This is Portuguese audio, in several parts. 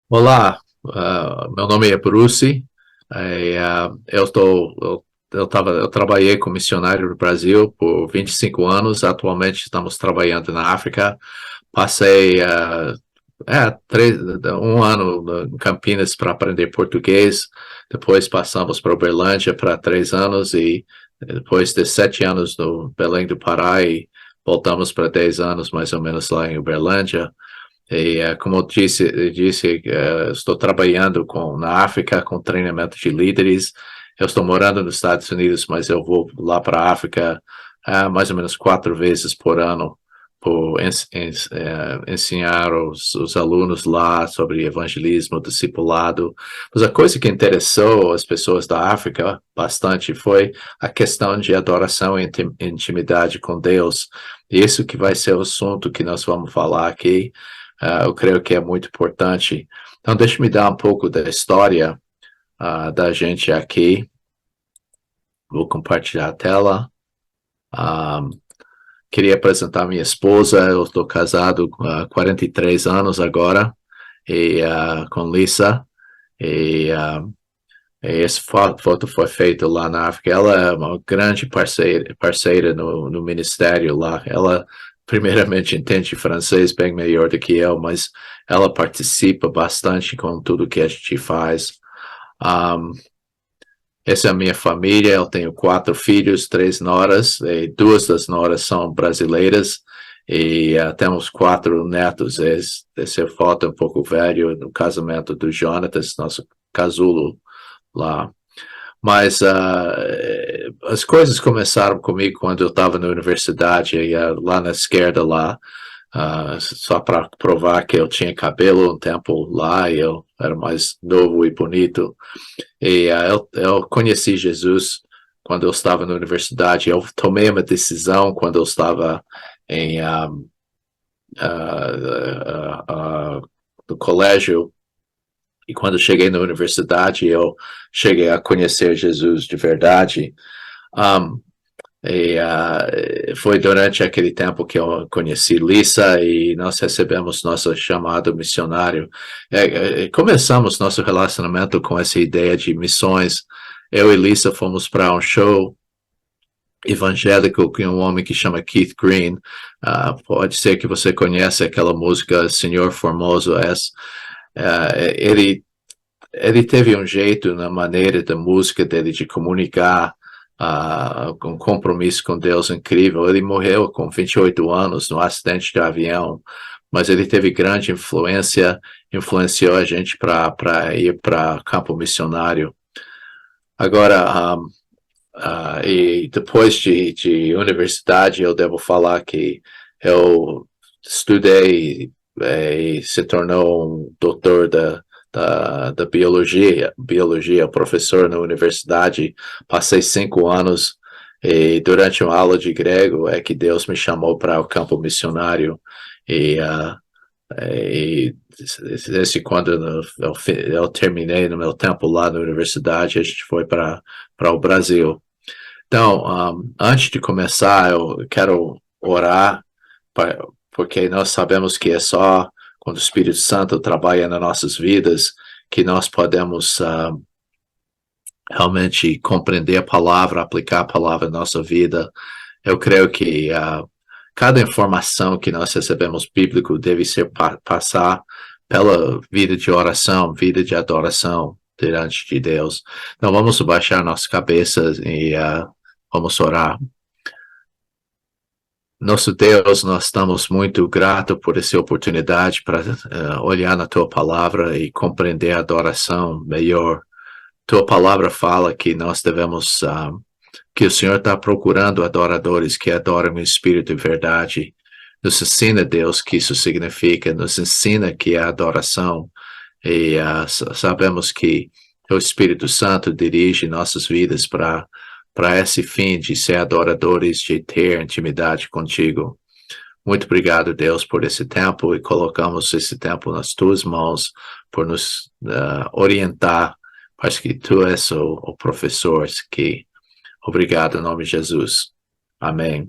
Olá, meu nome é Bruce. Eu trabalhei como missionário no Brasil por 25 anos. Atualmente estamos trabalhando na África. Passei um ano em Campinas para aprender português. Depois passamos para Uberlândia para 3 anos e depois de 7 anos no Belém do Pará e voltamos para 10 anos mais ou menos lá em Uberlândia. Como eu disse, estou trabalhando na África com treinamento de líderes. Eu estou morando nos Estados Unidos, mas eu vou lá para a África mais ou menos 4 vezes por ano por ensinar os alunos lá sobre evangelismo, discipulado. Mas a coisa que interessou as pessoas da África bastante foi a questão de adoração e intimidade com Deus. E isso que vai ser o assunto que nós vamos falar aqui. Eu creio que é muito importante. Então, deixa-me dar um pouco da história da gente aqui. Vou compartilhar a tela. Um, Queria apresentar minha esposa. Eu estou casado há 43 anos agora, com Lisa. E essa foto foi feita lá na África. Ela é uma grande parceira no ministério lá. Ela, primeiramente, entende francês bem melhor do que eu, mas ela participa bastante com tudo que a gente faz. Um, Essa é a minha família. Eu tenho 4 filhos, 3 noras, e 2 das noras são brasileiras. E temos 4 netos. Essa foto é um pouco velho, no casamento do Jonatas, nosso casulo lá. Mas as coisas começaram comigo quando eu estava na universidade, lá na esquerda, lá, só para provar que eu tinha cabelo um tempo lá, e eu era mais novo e bonito. Eu conheci Jesus quando eu estava na universidade. Eu tomei uma decisão quando eu estava em, no colégio. E quando cheguei na universidade, eu cheguei a conhecer Jesus de verdade. Um, Foi durante aquele tempo que eu conheci Lisa e nós recebemos nosso chamado missionário. Começamos nosso relacionamento com essa ideia de missões. Eu e Lisa fomos para um show evangélico com um homem que chama Keith Green. Pode ser que você conhece aquela música Senhor Formoso És. Ele teve um jeito na maneira da música dele de comunicar um compromisso com Deus incrível. Ele morreu com 28 anos no acidente de avião, mas ele teve grande influência, influenciou a gente para ir para campo missionário. Agora, e depois de universidade, eu devo falar que eu estudei e se tornou um doutor da biologia, professor na universidade. Passei 5 anos e durante uma aula de grego é que Deus me chamou para o campo missionário e desde quando eu terminei no meu tempo lá na universidade, a gente foi para o Brasil. Então, antes de começar, eu quero orar, porque nós sabemos que é só quando o Espírito Santo trabalha nas nossas vidas que nós podemos realmente compreender a palavra, aplicar a palavra na nossa vida. Eu creio que cada informação que nós recebemos bíblico deve ser passar pela vida de oração, vida de adoração diante de Deus. Então vamos baixar nossas cabeças e vamos orar. Nosso Deus, nós estamos muito gratos por essa oportunidade para olhar na Tua palavra e compreender a adoração melhor. Tua palavra fala que nós devemos, que o Senhor está procurando adoradores que adoram em espírito e verdade. Nos ensina, Deus, que isso significa, nos ensina que é adoração. E sabemos que o Espírito Santo dirige nossas vidas para esse fim de ser adoradores, de ter intimidade contigo. Muito obrigado, Deus, por esse tempo e colocamos esse tempo nas tuas mãos por nos orientar, parce que tu és o professor que. Obrigado, em nome de Jesus. Amém.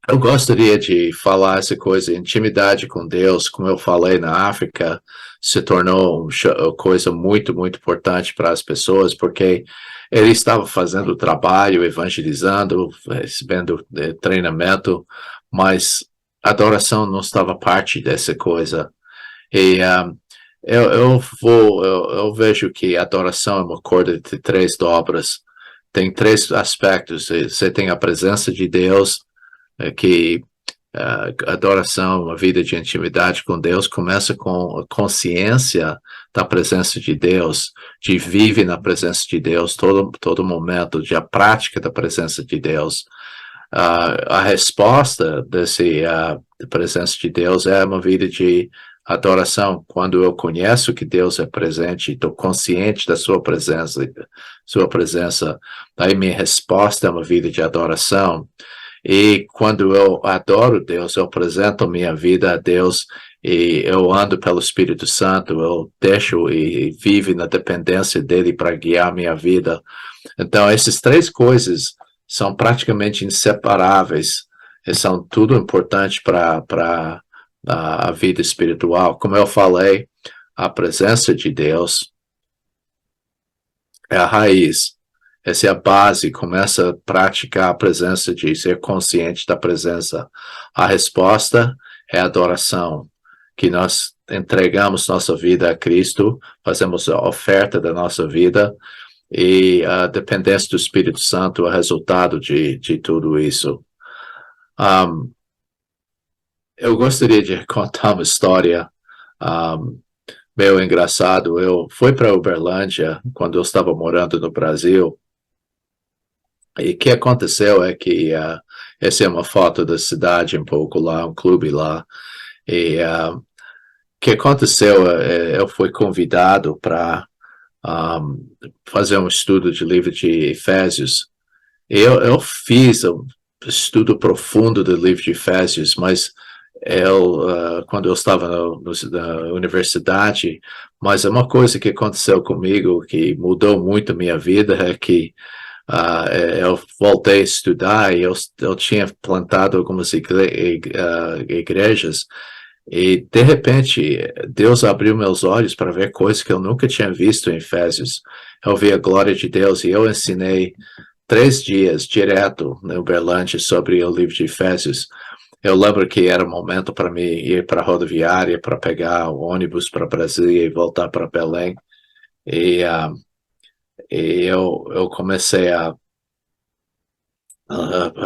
Eu gostaria de falar essa coisa, intimidade com Deus, como eu falei na África, se tornou uma coisa muito, muito importante para as pessoas, porque ele estava fazendo o trabalho, evangelizando, recebendo treinamento, mas a adoração não estava parte dessa coisa. E eu vejo que a adoração é uma corda de três dobras. Tem três aspectos. Você tem a presença de Deus, que adoração, uma vida de intimidade com Deus começa com a consciência da presença de Deus, de vive na presença de Deus todo momento, de a prática da presença de Deus. A resposta da presença de Deus é uma vida de adoração. Quando eu conheço que Deus é presente, estou consciente da sua presença, aí minha resposta é uma vida de adoração. E quando eu adoro Deus, eu apresento minha vida a Deus e eu ando pelo Espírito Santo, eu deixo e vivo na dependência dele para guiar minha vida. Então, essas três coisas são praticamente inseparáveis e são tudo importante para a vida espiritual. Como eu falei, a presença de Deus é a raiz. Essa é a base, começa a praticar a presença de ser consciente da presença. A resposta é a adoração, que nós entregamos nossa vida a Cristo, fazemos a oferta da nossa vida, e a dependência do Espírito Santo é o resultado de tudo isso. Eu gostaria de contar uma história meio engraçado. Eu fui para Uberlândia quando eu estava morando no Brasil. E o que aconteceu é que essa é uma foto da cidade um pouco lá, um clube lá. E o que aconteceu, eu fui convidado para fazer um estudo de livro de Efésios. Eu fiz um estudo profundo do livro de Efésios, mas quando eu estava na universidade, mas uma coisa que aconteceu comigo que mudou muito a minha vida é que eu voltei a estudar e eu tinha plantado algumas igrejas e, de repente, Deus abriu meus olhos para ver coisas que eu nunca tinha visto em Efésios. Eu vi a glória de Deus e eu ensinei 3 dias direto na Uberlândia sobre o livro de Efésios. Eu lembro que era um momento para mim ir para a rodoviária para pegar o ônibus para Brasília e voltar para Belém. E eu comecei a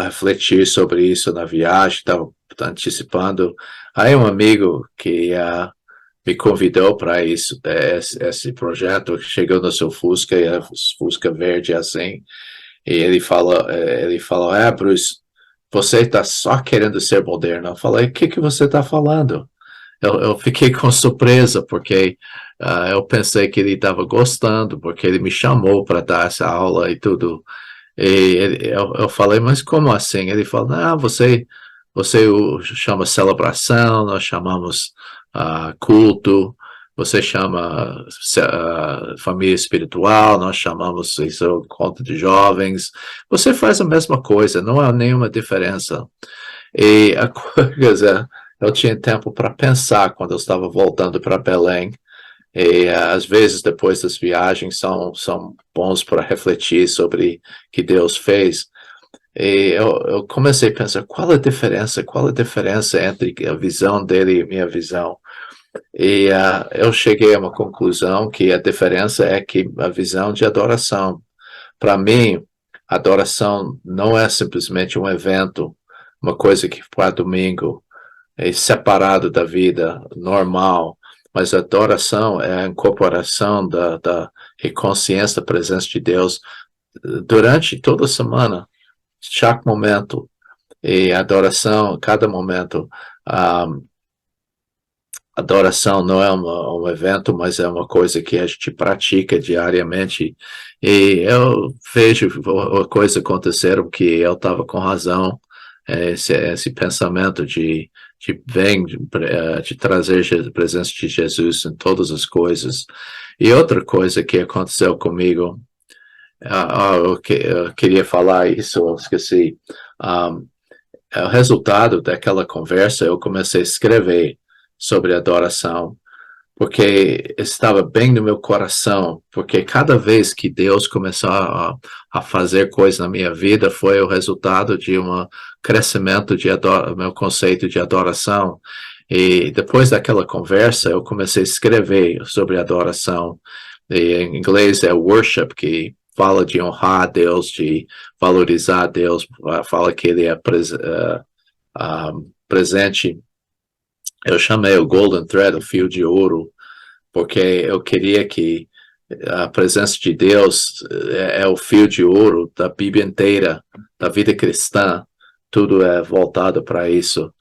refletir sobre isso na viagem, estava antecipando. Aí um amigo que me convidou para isso, esse projeto, chegou no seu Fusca, e era Fusca verde assim, e ele falou, Bruce, você está só querendo ser moderno. Eu falei, o que você está falando? Eu fiquei com surpresa, porque eu pensei que ele estava gostando, porque ele me chamou para dar essa aula e tudo. E eu falei, mas como assim? Ele falou, não, você chama celebração, nós chamamos culto, você chama família espiritual, nós chamamos isso conta de jovens. Você faz a mesma coisa, não há nenhuma diferença. E a coisa, eu tinha tempo para pensar quando eu estava voltando para Belém. E às vezes, depois das viagens, são bons para refletir sobre o que Deus fez. E eu comecei a pensar, qual a diferença entre a visão dele e a minha visão? E eu cheguei a uma conclusão que a diferença é que a visão de adoração. Para mim, adoração não é simplesmente um evento, uma coisa que para domingo é separado da vida normal, mas a adoração é a incorporação da consciência da presença de Deus durante toda a semana, chaque momento, e adoração, cada momento. Adoração não é um evento, mas é uma coisa que a gente pratica diariamente. E eu vejo a coisa acontecer que eu estava com razão, esse pensamento de trazer a presença de Jesus em todas as coisas. E outra coisa que aconteceu comigo, eu queria falar isso, eu esqueci. o resultado daquela conversa, eu comecei a escrever sobre adoração, porque estava bem no meu coração, porque cada vez que Deus começou a fazer coisas na minha vida, foi o resultado de um crescimento de meu conceito de adoração. E depois daquela conversa, eu comecei a escrever sobre adoração. E em inglês é worship, que fala de honrar a Deus, de valorizar a Deus, fala que ele é presente. Eu chamei o Golden Thread, o fio de ouro, porque eu queria que a presença de Deus é o fio de ouro da Bíblia inteira, da vida cristã. Tudo é voltado para isso.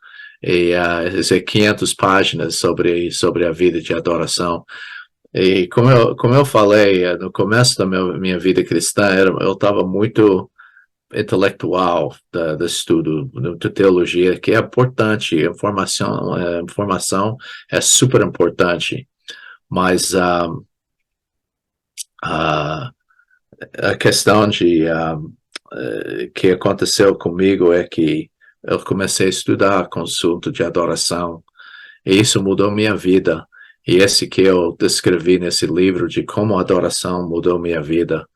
E é 500 páginas sobre a vida de adoração. E como eu falei, no começo da minha vida cristã, eu estava muito intelectual do estudo de teologia, que é importante, informação é super importante, mas a questão que aconteceu comigo é que eu comecei a estudar consulto de adoração, e isso mudou minha vida. E esse que eu descrevi nesse livro de como a adoração mudou minha vida.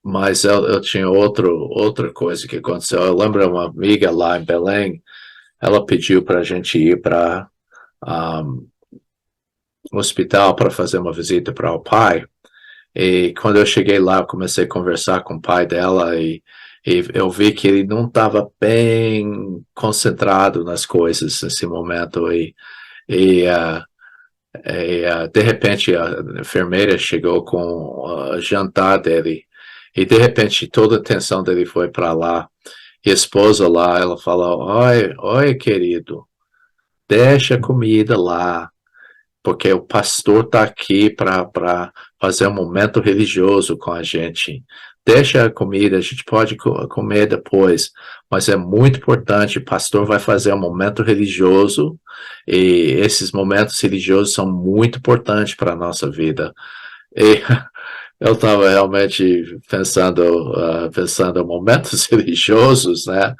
Mas eu tinha outra coisa que aconteceu. Eu lembro uma amiga lá em Belém, ela pediu para a gente ir para um hospital para fazer uma visita para o pai. E quando eu cheguei lá, eu comecei a conversar com o pai dela e eu vi que ele não estava bem concentrado nas coisas nesse momento. E de repente, a enfermeira chegou com o jantar dele. E, de repente, toda a atenção dele foi para lá. E a esposa lá, ela falou, oi, querido, deixa a comida lá, porque o pastor está aqui para fazer um momento religioso com a gente. Deixa a comida, a gente pode comer depois, mas é muito importante, o pastor vai fazer um momento religioso, e esses momentos religiosos são muito importantes para a nossa vida. E eu estava realmente pensando em momentos religiosos, né?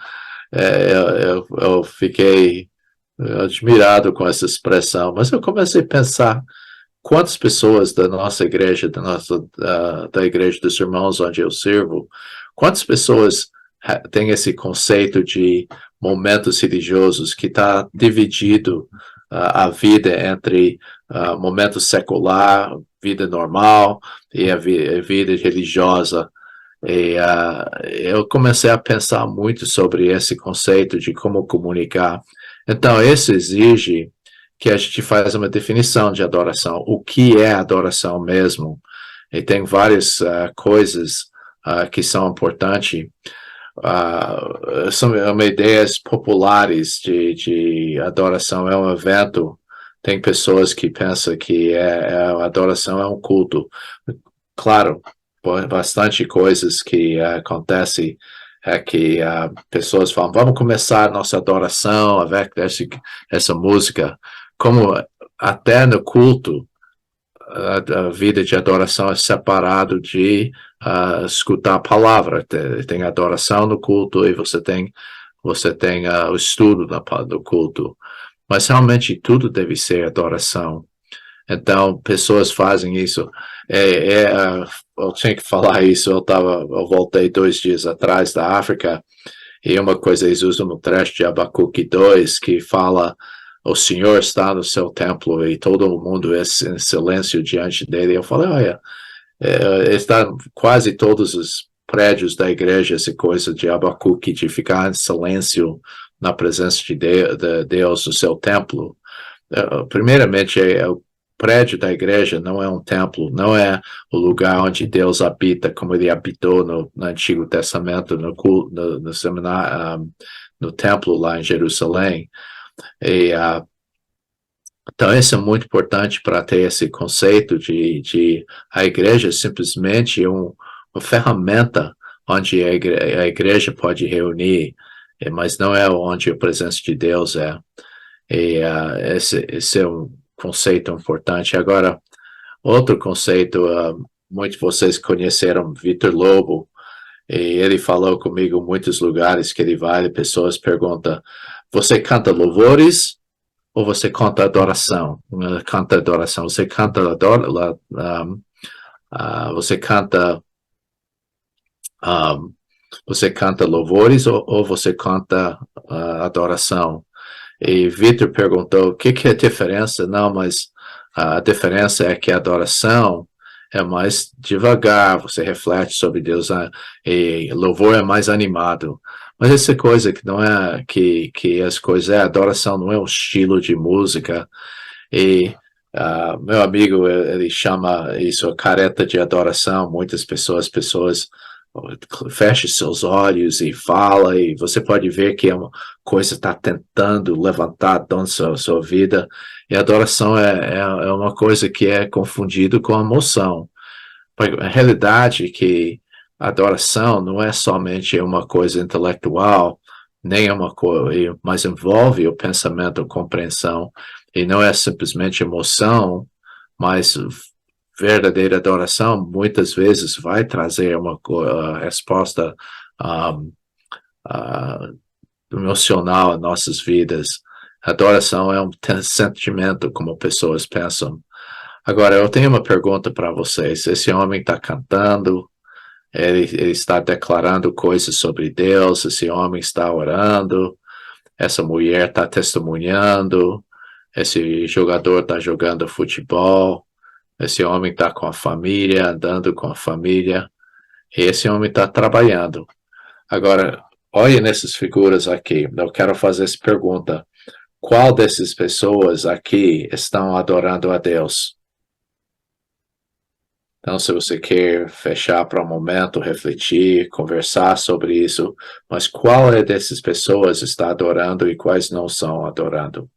Eu fiquei admirado com essa expressão, mas eu comecei a pensar quantas pessoas da nossa igreja, da igreja dos irmãos onde eu sirvo, quantas pessoas têm esse conceito de momentos religiosos que está dividido a vida entre momento secular, vida normal e a vida religiosa. E eu comecei a pensar muito sobre esse conceito de como comunicar. Então, isso exige que a gente faça uma definição de adoração. O que é adoração mesmo? E tem várias coisas que são importantes. São ideias populares de adoração. É um evento. Tem pessoas que pensam que a adoração é um culto. Claro, bastante coisas que acontecem é que pessoas falam, vamos começar a nossa adoração avec essa música. Como até no culto, a vida de adoração é separado de escutar a palavra. Tem adoração no culto e você tem o estudo do culto. Mas realmente tudo deve ser adoração. Então, pessoas fazem isso. Eu tinha que falar isso. Eu voltei 2 dias atrás da África, e uma coisa eles usam no trecho de Abacuque 2, que fala, o Senhor está no seu templo e todo mundo é em silêncio diante dele. Eu falei, olha, está quase todos os prédios da igreja, essa coisa de Abacuque, de ficar em silêncio na presença de Deus no seu templo. Primeiramente, o prédio da igreja não é um templo, não é o lugar onde Deus habita, como ele habitou no Antigo Testamento, no seminário, no templo lá em Jerusalém. Então, isso é muito importante para ter esse conceito de a igreja simplesmente uma ferramenta onde a igreja pode reunir, mas não é onde a presença de Deus é. E esse é um conceito importante. Agora, outro conceito, muitos de vocês conheceram Vitor Lobo. E ele falou comigo em muitos lugares que ele vai, e pessoas perguntam, você canta louvores ou você canta adoração? Canta adoração. Você canta você canta um, você canta louvores ou você canta adoração? E Victor perguntou o que é a diferença? Não, mas a diferença é que a adoração é mais devagar, você reflete sobre Deus, e louvor é mais animado. Mas essa coisa que não é que as coisas a adoração não é um estilo de música. E meu amigo, ele chama isso a careta de adoração. Muitas pessoas fecha seus olhos e fala, e você pode ver que é uma coisa está tentando levantar dentro da sua vida. E a adoração é uma coisa que é confundido com emoção. A realidade é que a adoração não é somente uma coisa intelectual, nem é uma coisa, mas envolve o pensamento, a compreensão, e não é simplesmente emoção, mas verdadeira adoração muitas vezes vai trazer uma resposta um, uh, emocional às nossas vidas. A adoração é um sentimento, como pessoas pensam. Agora, eu tenho uma pergunta para vocês. Esse homem está cantando, ele está declarando coisas sobre Deus, esse homem está orando, essa mulher está testemunhando, esse jogador está jogando futebol, esse homem está com a família, andando com a família, e esse homem está trabalhando. Agora, olha nessas figuras aqui, eu quero fazer essa pergunta. Qual dessas pessoas aqui estão adorando a Deus? Então, se você quer fechar para um momento, refletir, conversar sobre isso, mas qual é dessas pessoas está adorando e quais não estão adorando?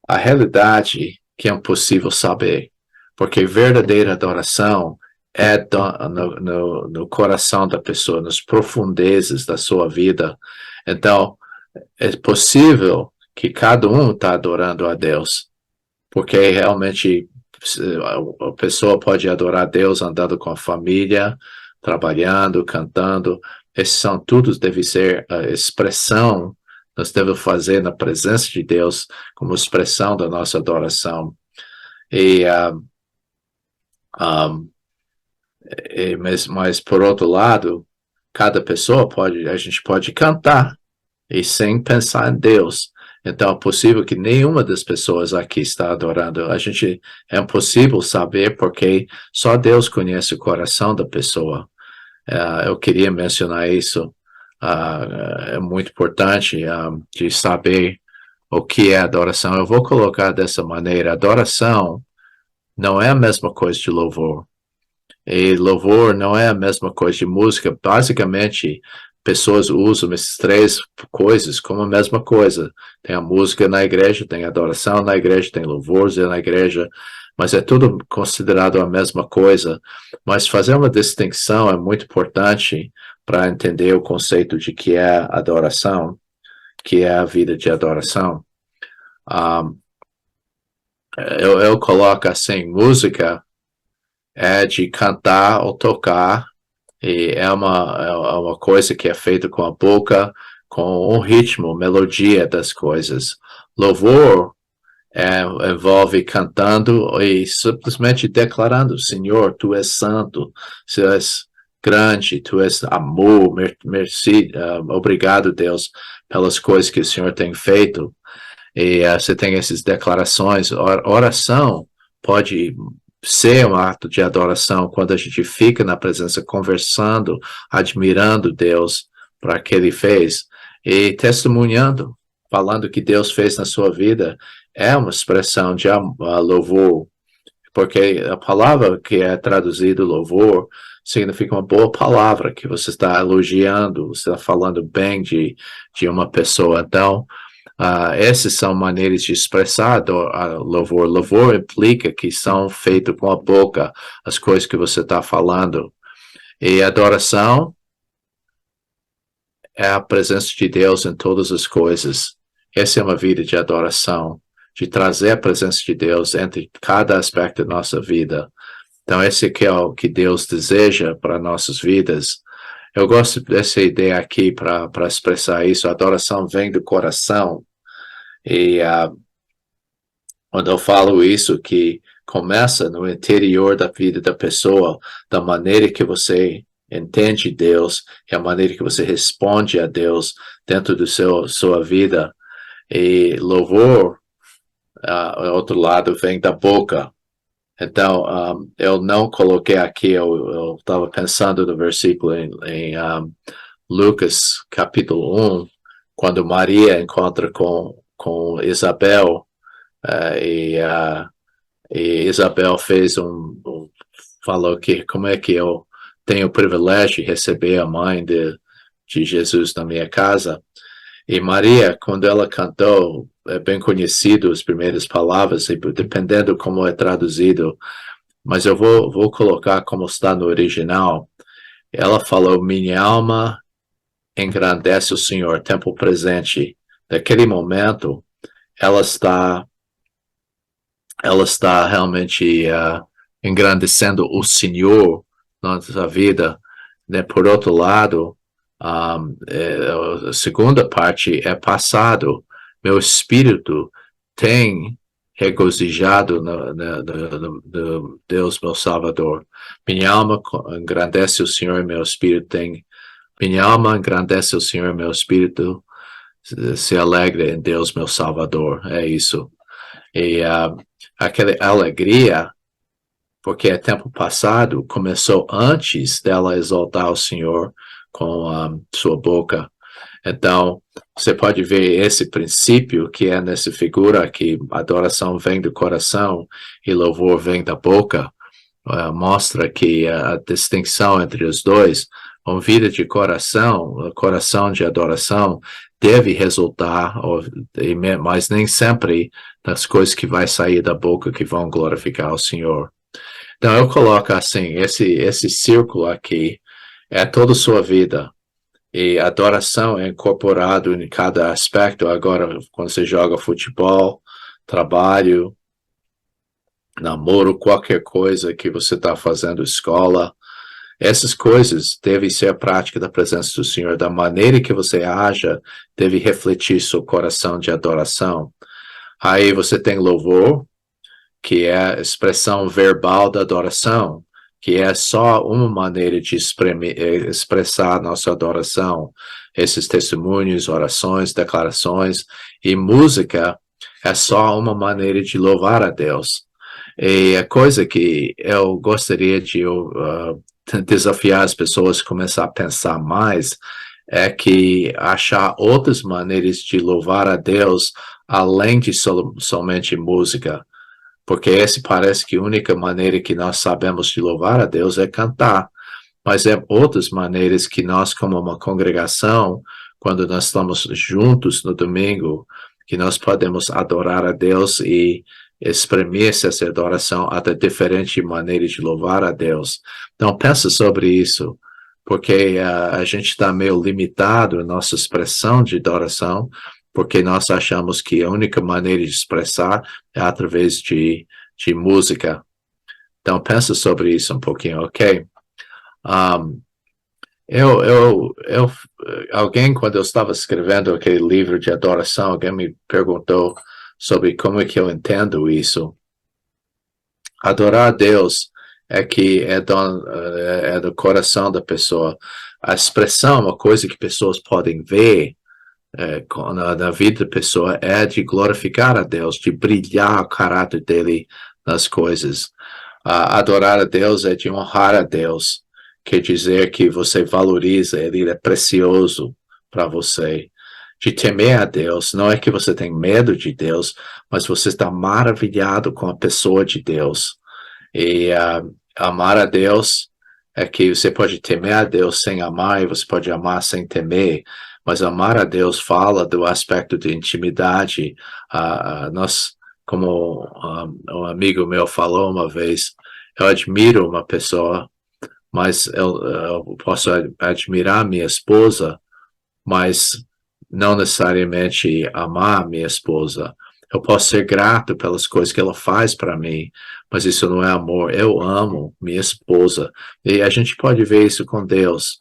A realidade que é impossível saber, porque verdadeira adoração é no coração da pessoa, nas profundezas da sua vida. Então, é possível que cada um está adorando a Deus, porque realmente a pessoa pode adorar a Deus andando com a família, trabalhando, cantando. Esses são todos deve ser a expressão nós devemos fazer na presença de Deus como expressão da nossa adoração. E, um, mas por outro lado, cada pessoa a gente pode cantar e sem pensar em Deus. Então é possível que nenhuma das pessoas aqui está adorando. É impossível saber porque só Deus conhece o coração da pessoa. Eu queria mencionar isso. É muito importante de saber o que é adoração. Eu vou colocar dessa maneira. Adoração não é a mesma coisa de louvor. E louvor não é a mesma coisa de música. Basicamente, pessoas usam essas três coisas como a mesma coisa. Tem a música na igreja, tem a adoração na igreja, tem louvores na igreja, mas é tudo considerado a mesma coisa. Mas fazer uma distinção é muito importante para entender o conceito de que é adoração, que é a vida de adoração. Eu coloco assim, música é de cantar ou tocar, e é uma coisa que é feita com a boca, com um ritmo, melodia das coisas. Louvor envolve cantando e simplesmente declarando, Senhor, Tu és santo, Tu és grande, Tu és amor, obrigado, Deus, pelas coisas que o Senhor tem feito. E você tem essas declarações. Oração pode ser um ato de adoração quando a gente fica na presença, conversando, admirando Deus para o que Ele fez e testemunhando, falando o que Deus fez na sua vida. É uma expressão de louvor, porque a palavra que é traduzida louvor significa uma boa palavra, que você está elogiando, você está falando bem de uma pessoa. Então, essas são maneiras de expressar louvor. Louvor implica que são feitas com a boca as coisas que você está falando. E adoração é a presença de Deus em todas as coisas. Essa é uma vida de adoração, de trazer a presença de Deus entre cada aspecto da nossa vida. Então, esse que é o que Deus deseja para nossas vidas. Eu gosto dessa ideia aqui para expressar isso. A adoração vem do coração. E quando eu falo isso, que começa no interior da vida da pessoa, da maneira que você entende Deus, e a maneira que você responde a Deus dentro do sua vida. E louvor, outro lado, vem da boca. Então, eu não coloquei aqui, eu estava pensando no versículo em Lucas, capítulo 1, quando Maria encontra com Isabel, e Isabel falou que como é que eu tenho o privilégio de receber a mãe de Jesus na minha casa. E Maria, quando ela cantou, é bem conhecido as primeiras palavras, e dependendo como é traduzido, mas eu vou colocar como está no original. Ela falou, minha alma engrandece o Senhor, tempo presente. Naquele momento, ela está realmente engrandecendo o Senhor na nossa vida. Né? Por outro lado, a segunda parte é passado. Meu espírito tem regozijado no Deus, meu Salvador. Minha alma engrandece o Senhor, meu espírito tem. Minha alma engrandece o Senhor, meu espírito se alegra em Deus, meu Salvador. É isso. E aquela alegria, porque é tempo passado, começou antes dela exaltar o Senhor com sua boca. Então, você pode ver esse princípio que é nessa figura que adoração vem do coração e louvor vem da boca. Mostra que a distinção entre os dois, uma vida de coração de adoração, deve resultar, mas nem sempre, das coisas que vai sair da boca que vão glorificar o Senhor. Então, eu coloco assim, esse círculo aqui é toda a sua vida. E adoração é incorporado em cada aspecto. Agora, quando você joga futebol, trabalho, namoro, qualquer coisa que você está fazendo, escola, essas coisas devem ser a prática da presença do Senhor. Da maneira que você haja, deve refletir seu coração de adoração. Aí você tem louvor, que é a expressão verbal da adoração, que é só uma maneira de expressar nossa adoração. Esses testemunhos, orações, declarações, e música é só uma maneira de louvar a Deus. E a coisa que eu gostaria de desafiar as pessoas a começar a pensar mais é que achar outras maneiras de louvar a Deus além de somente música. Porque essa parece que a única maneira que nós sabemos de louvar a Deus é cantar. Mas é outras maneiras que nós, como uma congregação, quando nós estamos juntos no domingo, que nós podemos adorar a Deus e exprimir essa adoração até diferentes maneiras de louvar a Deus. Então, pensa sobre isso, porque a gente está meio limitado na nossa expressão de adoração, porque nós achamos que a única maneira de expressar é através de música. Então, pensa sobre isso um pouquinho, ok? Alguém, quando eu estava escrevendo aquele livro de adoração, alguém me perguntou sobre como é que eu entendo isso. Adorar a Deus é do coração da pessoa. A expressão, uma coisa que pessoas podem ver na vida da pessoa é de glorificar a Deus, de brilhar o caráter dele nas coisas. Adorar a Deus é de honrar a Deus. Quer dizer que você valoriza ele é precioso para você. De temer a Deus, não é que você tem medo de Deus, mas você está maravilhado com a pessoa de Deus. E amar a Deus é que você pode temer a Deus sem amar, e você pode amar sem temer. Mas amar a Deus fala do aspecto de intimidade. Nós, como um amigo meu falou uma vez, eu admiro uma pessoa, mas eu posso admirar minha esposa, mas não necessariamente amar minha esposa. Eu posso ser grato pelas coisas que ela faz para mim, mas isso não é amor. Eu amo minha esposa. E a gente pode ver isso com Deus.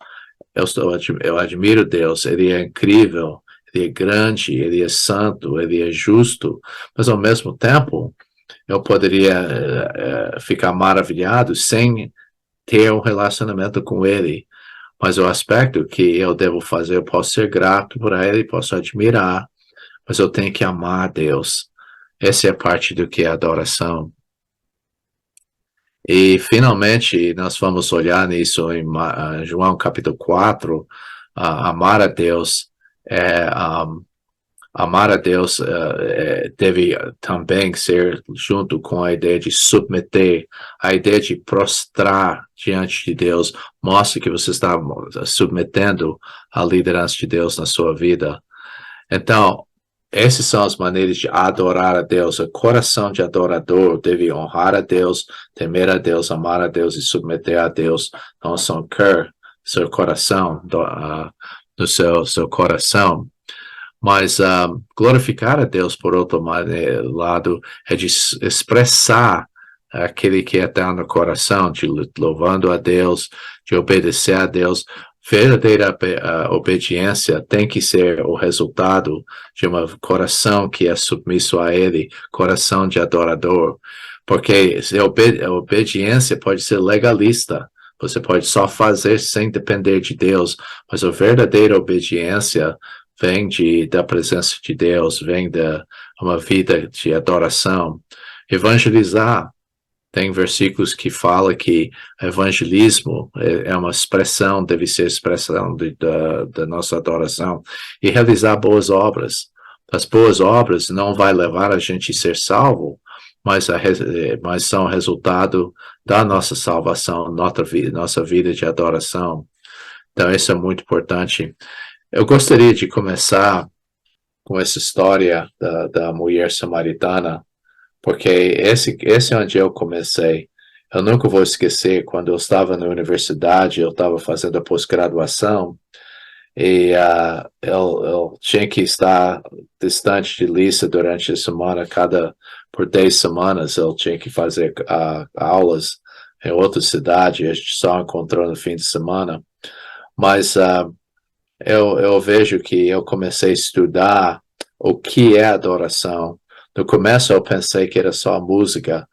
Eu admiro Deus, Ele é incrível, Ele é grande, Ele é santo, Ele é justo, mas ao mesmo tempo eu poderia ficar maravilhado sem ter um relacionamento com Ele. Mas o aspecto que eu devo fazer, eu posso ser grato por Ele, posso admirar, mas eu tenho que amar a Deus. Essa é parte do que é adoração. E, finalmente, nós vamos olhar nisso em João capítulo 4, amar a Deus. Amar a Deus deve também ser junto com a ideia de submeter, a ideia de prostrar diante de Deus. Mostra que você está submetendo a liderança de Deus na sua vida. Então, essas são as maneiras de adorar a Deus. O coração de adorador deve honrar a Deus, temer a Deus, amar a Deus e submeter a Deus. Não são seu coração, do seu coração. Mas glorificar a Deus, por outro lado, é de expressar aquele que está no coração, de louvando a Deus, de obedecer a Deus. Verdadeira obediência tem que ser o resultado de um coração que é submisso a Ele, coração de adorador. Porque a obediência pode ser legalista, você pode só fazer sem depender de Deus, mas a verdadeira obediência vem da presença de Deus, vem de uma vida de adoração. Evangelizar. Tem versículos que falam que evangelismo é uma expressão, deve ser expressão da nossa adoração. E realizar boas obras. As boas obras não vai levar a gente a ser salvo, mas são resultado da nossa salvação, nossa vida de adoração. Então, isso é muito importante. Eu gostaria de começar com essa história da mulher samaritana, porque esse é onde eu comecei. Eu nunca vou esquecer, quando eu estava na universidade, eu estava fazendo a pós-graduação, e eu tinha que estar distante de Lisa durante a semana, por 10 semanas eu tinha que fazer aulas em outra cidade, a gente só encontrou no fim de semana. Mas eu vejo que eu comecei a estudar o que é adoração. No começo eu pensei que era só música,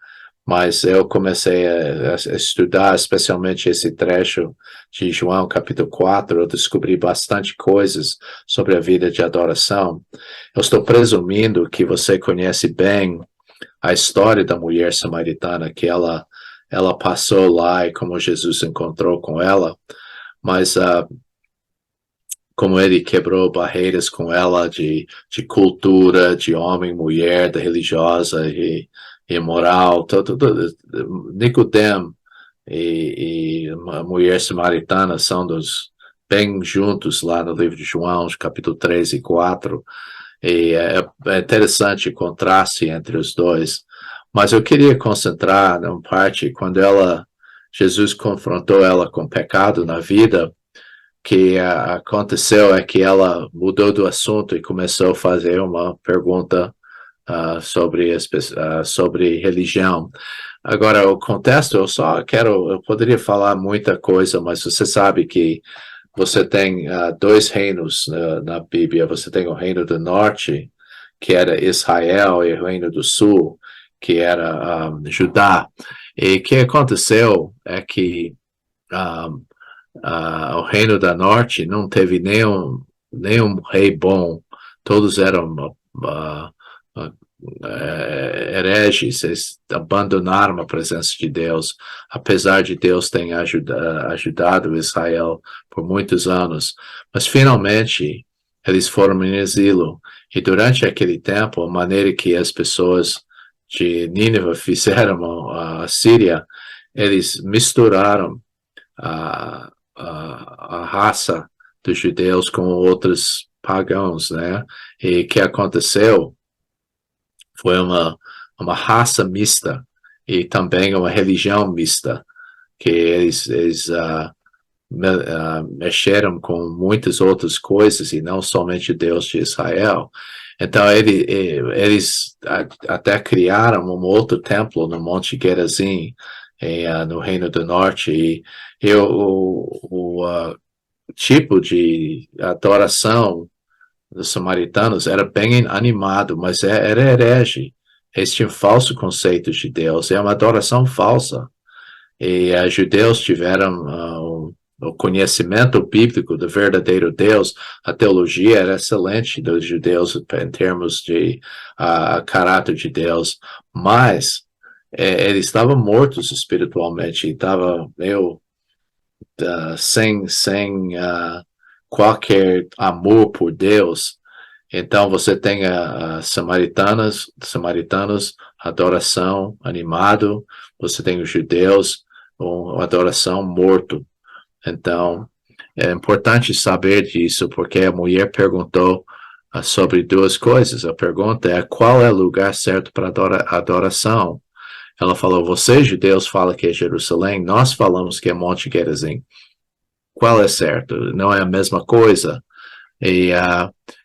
mas eu comecei a estudar especialmente esse trecho de João capítulo 4, eu descobri bastante coisas sobre a vida de adoração. Eu estou presumindo que você conhece bem a história da mulher samaritana, que ela passou lá e como Jesus encontrou com ela, mas como ele quebrou barreiras com ela de cultura, de homem, mulher, da religiosa e moral, Nicodemo e a mulher samaritana são bem juntos lá no livro de João, capítulo 3 e 4, e é interessante o contraste entre os dois, mas eu queria concentrar numa parte quando Jesus confrontou ela com pecado na vida. Que aconteceu é que ela mudou do assunto e começou a fazer uma pergunta sobre religião. Agora, o contexto, eu poderia falar muita coisa, mas você sabe que você tem dois reinos na Bíblia. Você tem o reino do norte, que era Israel, e o reino do sul, que era Judá. E o que aconteceu é que o reino da norte não teve nenhum rei bom, todos eram hereges, eles abandonaram a presença de Deus, apesar de Deus ter ajudado Israel por muitos anos, mas finalmente eles foram em exílio, e durante aquele tempo, a maneira que as pessoas de Nínive fizeram a Síria, eles misturaram a raça dos judeus com outros pagãos, né? E o que aconteceu foi uma raça mista e também uma religião mista, que eles mexeram com muitas outras coisas e não somente Deus de Israel. Então, eles até criaram um outro templo no Monte Gerizim, no Reino do Norte, e o tipo de adoração dos samaritanos era bem animado, mas era herege. Eles tinham falso conceito de Deus, é uma adoração falsa. E os judeus tiveram o conhecimento bíblico do verdadeiro Deus. A teologia era excelente dos judeus em termos de caráter de Deus, mas eles estavam mortos espiritualmente, estavam meio sem qualquer amor por Deus. Então você tem samaritanos, adoração animado, você tem os judeus, uma adoração morto. Então é importante saber disso, porque a mulher perguntou sobre duas coisas. A pergunta é: qual é o lugar certo para adoração? Ela falou: vocês judeus falam que é Jerusalém, nós falamos que é Monte Gerizim. Qual é certo? Não é a mesma coisa? E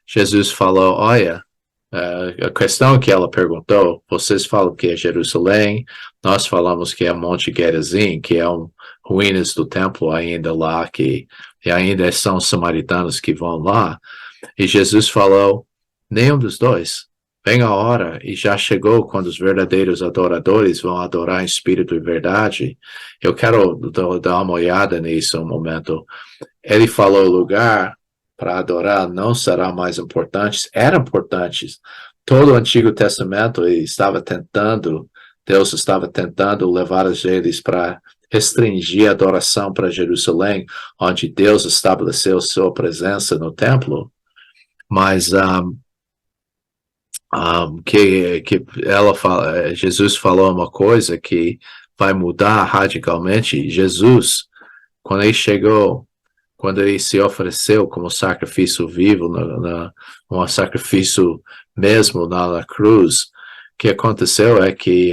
Jesus falou: olha, a questão que ela perguntou, vocês falam que é Jerusalém, nós falamos que é Monte Gerizim, que é ruínas do templo ainda lá, e ainda são samaritanos que vão lá. E Jesus falou: nenhum dos dois. Vem a hora, e já chegou, quando os verdadeiros adoradores vão adorar em espírito e verdade. Eu quero dar uma olhada nisso um momento. Ele falou: o lugar para adorar não será mais importante. Eram importantes. Todo o Antigo Testamento Deus estava tentando levar eles para restringir a adoração para Jerusalém, onde Deus estabeleceu sua presença no templo. Mas Jesus falou uma coisa que vai mudar radicalmente. Jesus, quando ele se ofereceu como sacrifício vivo, um sacrifício mesmo na cruz, o que aconteceu é que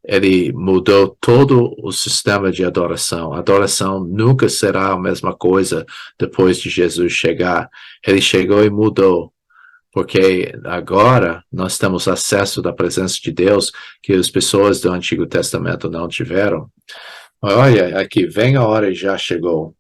ele mudou todo o sistema de adoração. A adoração nunca será a mesma coisa depois de Jesus chegar. Ele chegou e mudou, porque agora nós temos acesso da presença de Deus que as pessoas do Antigo Testamento não tiveram. Olha, aqui, vem a hora e já chegou.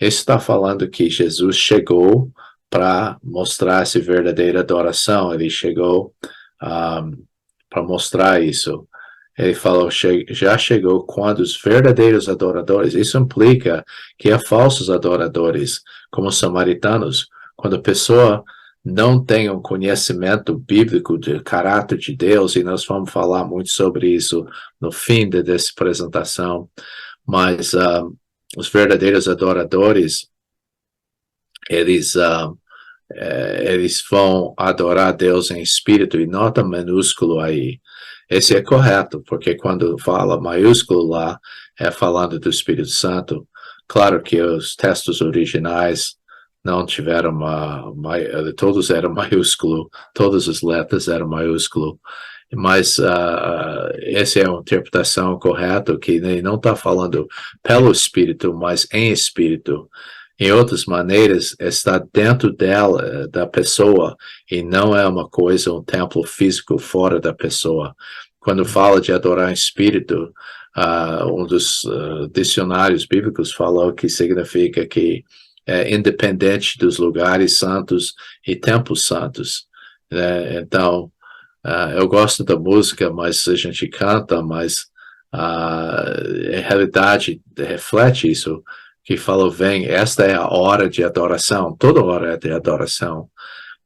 Isso está falando que Jesus chegou para mostrar essa verdadeira adoração. Ele chegou para mostrar isso. Ele falou: já chegou quando os verdadeiros adoradores, isso implica que há falsos adoradores, como os samaritanos, quando a pessoa não tem um conhecimento bíblico do caráter de Deus, e nós vamos falar muito sobre isso no fim dessa apresentação, mas os verdadeiros adoradores, eles vão adorar Deus em espírito, e nota minúsculo aí. Esse é correto, porque quando fala maiúsculo lá, é falando do Espírito Santo. Claro que os textos originais não tiveram todos eram maiúsculo, todas as letras eram maiúsculo, mas essa é a interpretação correta, que ele não está falando pelo Espírito, mas em Espírito. Em outras maneiras, está dentro dela, da pessoa, e não é uma coisa, um templo físico fora da pessoa. Quando fala de adorar em espírito, um dos dicionários bíblicos falou que significa que é independente dos lugares santos e templos santos. Então, eu gosto da música, mas a gente canta, mas a realidade reflete isso, que falou: vem, esta é a hora de adoração, toda hora é de adoração.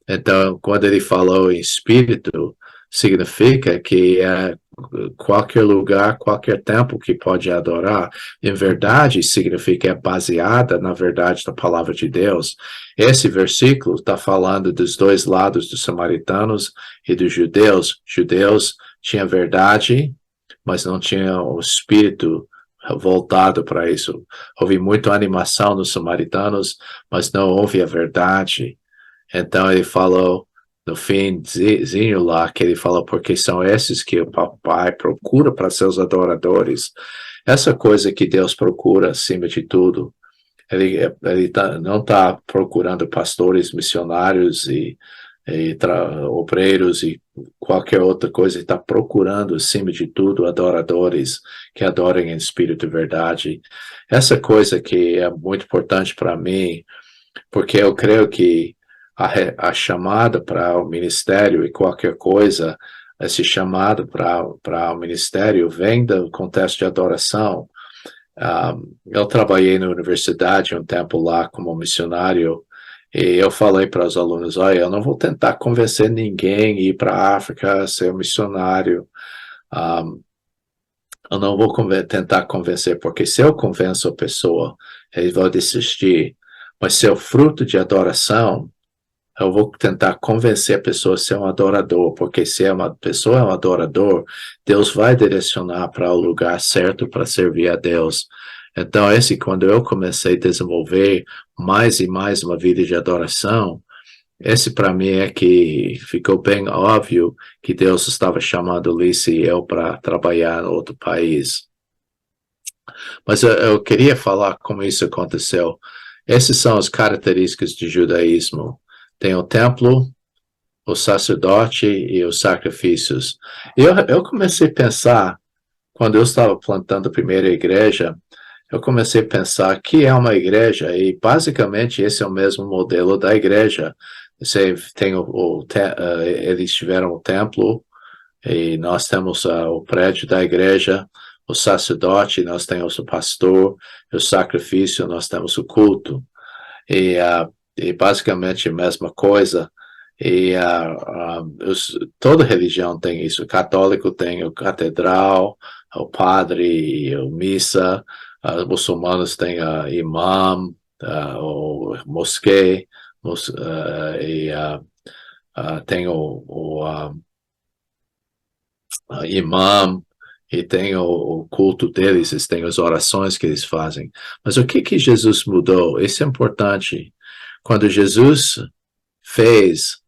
Então, quando ele falou em espírito, significa que é qualquer lugar, qualquer tempo que pode adorar. Em verdade, significa é baseada na verdade da palavra de Deus. Esse versículo está falando dos dois lados, dos samaritanos e dos judeus. Judeus tinham verdade, mas não tinham o espírito voltado para isso. Houve muita animação nos samaritanos, mas não houve a verdade. Então ele falou no finzinho lá, que ele falou: porque são esses que o papai procura para seus adoradores. Essa coisa que Deus procura acima de tudo. Ele não está procurando pastores missionários e obreiros e qualquer outra coisa, está procurando, acima de tudo, adoradores que adorem em espírito e verdade. Essa coisa que é muito importante para mim, porque eu creio que a chamada para o ministério e qualquer coisa, esse chamado para o ministério vem do contexto de adoração. Eu trabalhei na universidade um tempo lá como missionário, e eu falei para os alunos, olha, eu não vou tentar convencer ninguém a ir para a África, ser missionário. Eu não vou tentar convencer, porque se eu convenço a pessoa, eles vão desistir. Mas se é o fruto de adoração, eu vou tentar convencer a pessoa a ser um adorador, porque se uma pessoa é um adorador, Deus vai direcionar para o lugar certo para servir a Deus. Então, quando eu comecei a desenvolver mais e mais uma vida de adoração, esse para mim é que ficou bem óbvio que Deus estava chamando Alice e eu para trabalhar em outro país. Mas eu queria falar como isso aconteceu. Essas são as características do judaísmo. Tem o templo, o sacerdote e os sacrifícios. Eu comecei a pensar, quando eu estava plantando a primeira igreja, eu comecei a pensar que é uma igreja, e basicamente esse é o mesmo modelo da igreja. Você tem eles tiveram o templo, e nós temos o prédio da igreja, o sacerdote, nós temos o pastor, o sacrifício, nós temos o culto. E basicamente a mesma coisa. E toda religião tem isso. O católico tem o catedral, o padre, a missa. Os muçulmanos têm a imam, o mosque, e tem o imam, e tem o culto deles, eles têm as orações que eles fazem. Mas o que Jesus mudou? Isso é importante. Quando Jesus fez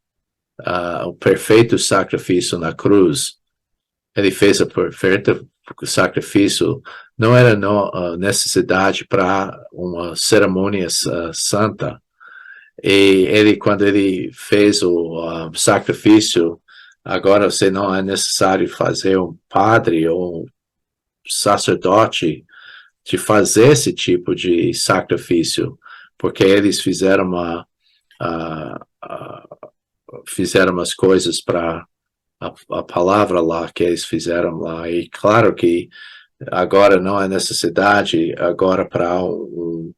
o perfeito sacrifício na cruz, ele fez o perfeito sacrifício, não era necessidade para uma cerimônia santa. E quando ele fez o sacrifício, agora você não é necessário fazer um padre ou um sacerdote de fazer esse tipo de sacrifício, porque eles fizeram fizeram umas coisas para a palavra lá que eles fizeram lá, e claro que agora não é necessidade agora para um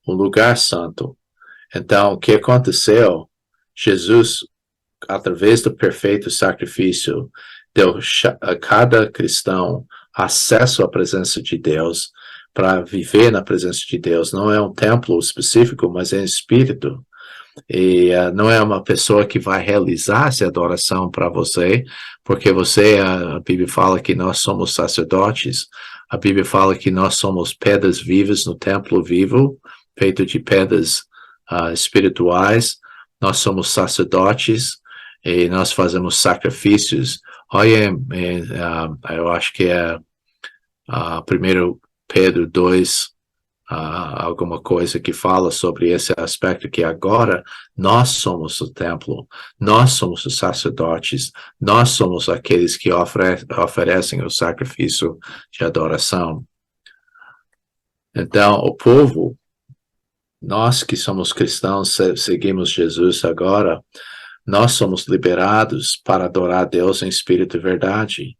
lugar santo. Então, o que aconteceu? Jesus, através do perfeito sacrifício, deu a cada cristão acesso à presença de Deus, para viver na presença de Deus. Não é um templo específico, mas é em espírito. E não é uma pessoa que vai realizar essa adoração para você, porque a Bíblia fala que nós somos sacerdotes, a Bíblia fala que nós somos pedras vivas no templo vivo, feito de pedras espirituais, nós somos sacerdotes e nós fazemos sacrifícios. Olha, eu acho que é 1 Pedro 2, alguma coisa que fala sobre esse aspecto, que agora nós somos o templo, nós somos os sacerdotes, nós somos aqueles que oferecem o sacrifício de adoração. Então, o povo, nós que somos cristãos, seguimos Jesus agora, nós somos liberados para adorar a Deus em espírito e verdade.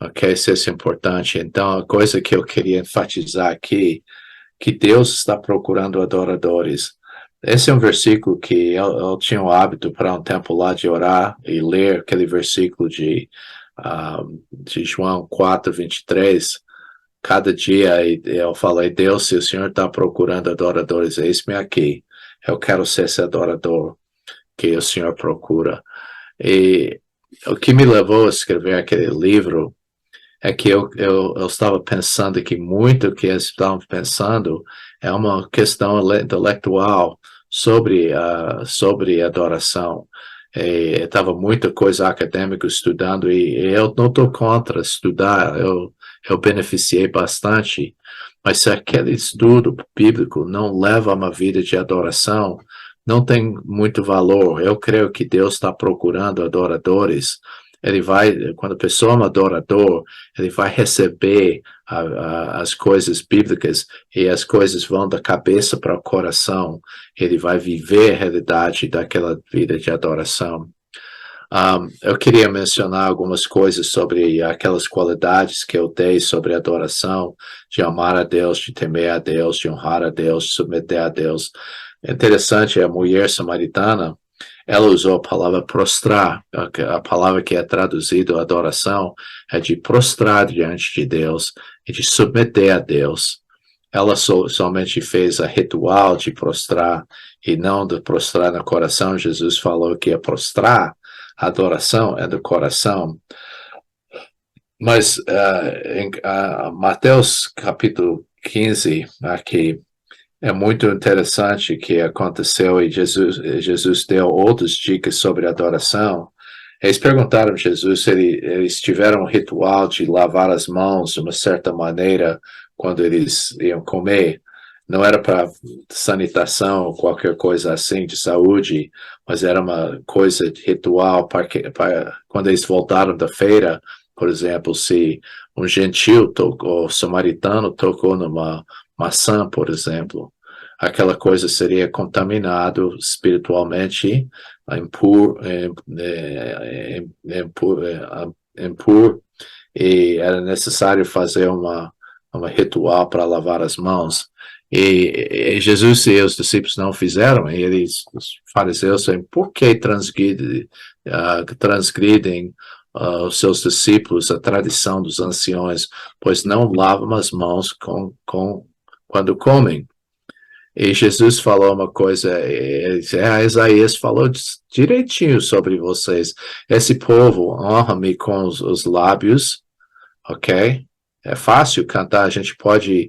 Ok, isso é importante. Então, a coisa que eu queria enfatizar aqui, que Deus está procurando adoradores. Esse é um versículo que eu tinha o hábito para um tempo lá de orar e ler aquele versículo de João 4:23. Cada dia eu falei, Deus, se o Senhor está procurando adoradores, eis-me aqui. Eu quero ser esse adorador que o Senhor procura. E o que me levou a escrever aquele livro é que eu estava pensando que muito que eles estavam pensando é uma questão intelectual sobre adoração. Estava muita coisa acadêmica estudando, e eu não estou contra estudar, eu beneficiei bastante, mas se aquele estudo bíblico não leva a uma vida de adoração, não tem muito valor. Eu creio que Deus está procurando adoradores. Ele vai, quando a pessoa é um adorador, ele vai receber as coisas bíblicas e as coisas vão da cabeça para o coração. Ele vai viver a realidade daquela vida de adoração. Eu queria mencionar algumas coisas sobre aquelas qualidades que eu dei sobre adoração, de amar a Deus, de temer a Deus, de honrar a Deus, de submeter a Deus. É interessante, a mulher samaritana, ela usou a palavra prostrar, a palavra que é traduzida adoração, é de prostrar diante de Deus e de submeter a Deus. Ela somente fez a ritual de prostrar e não de prostrar no coração. Jesus falou que é prostrar, a adoração é do coração. Mas em Mateus capítulo 15, aqui, é muito interessante que aconteceu e Jesus deu outras dicas sobre adoração. Eles perguntaram a Jesus se eles tiveram um ritual de lavar as mãos de uma certa maneira quando eles iam comer. Não era para sanitação ou qualquer coisa assim de saúde, mas era uma coisa de ritual para quando eles voltaram da feira, por exemplo, se um gentil ou samaritano tocou numa maçã, por exemplo, aquela coisa seria contaminado espiritualmente, impuro, e era necessário fazer uma ritual para lavar as mãos. E Jesus e os discípulos não fizeram, e os fariseus disseram, por que transgridem os seus discípulos a tradição dos anciões, pois não lavam as mãos quando comem? E Jesus falou uma coisa, Isaías falou direitinho sobre vocês. Esse povo honra-me com os lábios, ok? É fácil cantar, a gente pode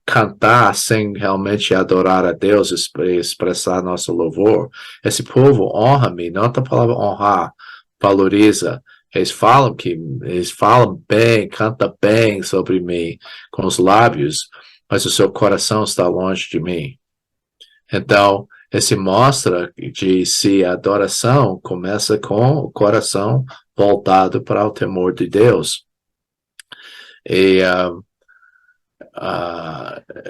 cantar sem realmente adorar a Deus, expressar nosso louvor. Esse povo honra-me, não é a palavra honrar, valoriza. Eles falam bem, cantam bem sobre mim com os lábios, mas o seu coração está longe de mim. Então, esse mostra de se a adoração começa com o coração voltado para o temor de Deus. E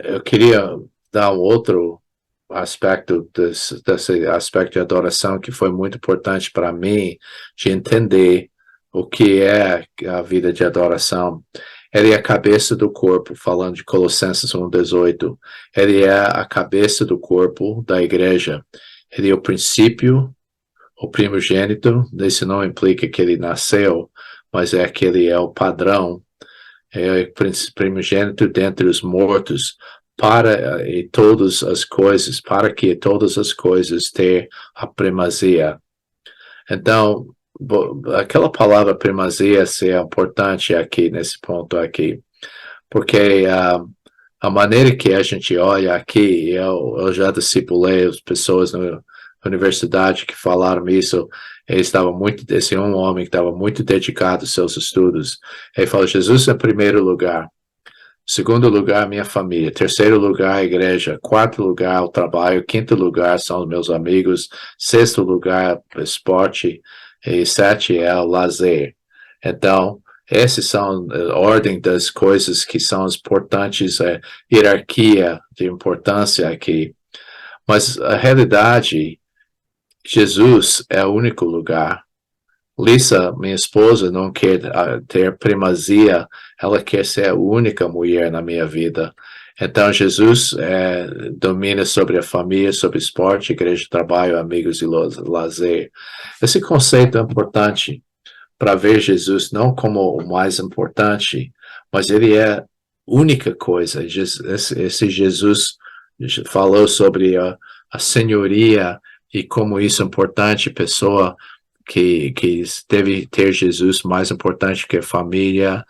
eu queria dar um outro aspecto desse aspecto de adoração que foi muito importante para mim, de entender o que é a vida de adoração. Ele é a cabeça do corpo, falando de Colossenses 1:18. Ele é a cabeça do corpo da igreja. Ele é o princípio, o primogênito. Isso não implica que ele nasceu, mas é que ele é o padrão. É o primogênito dentre os mortos, para que todas as coisas tenham a primazia. Então, aquela palavra primazia é importante aqui, nesse ponto aqui, porque a maneira que a gente olha aqui, eu já discipulei as pessoas na universidade que falaram isso, esse um homem que estava muito dedicado aos seus estudos, ele falou, Jesus em primeiro lugar, segundo lugar, minha família, terceiro lugar, a igreja, quarto lugar, o trabalho, quinto lugar são os meus amigos, sexto lugar, esporte, e 7 é o lazer. Então, essas são a ordem das coisas que são importantes, a hierarquia de importância aqui. Mas a realidade, Jesus é o único lugar. Lisa, minha esposa, não quer ter primazia, ela quer ser a única mulher na minha vida. Então, Jesus domina sobre a família, sobre esporte, igreja, trabalho, amigos e lazer. Esse conceito é importante para ver Jesus não como o mais importante, mas ele é a única coisa. Esse Jesus falou sobre a senhoria e como isso é importante, pessoa que deve ter Jesus mais importante que a família,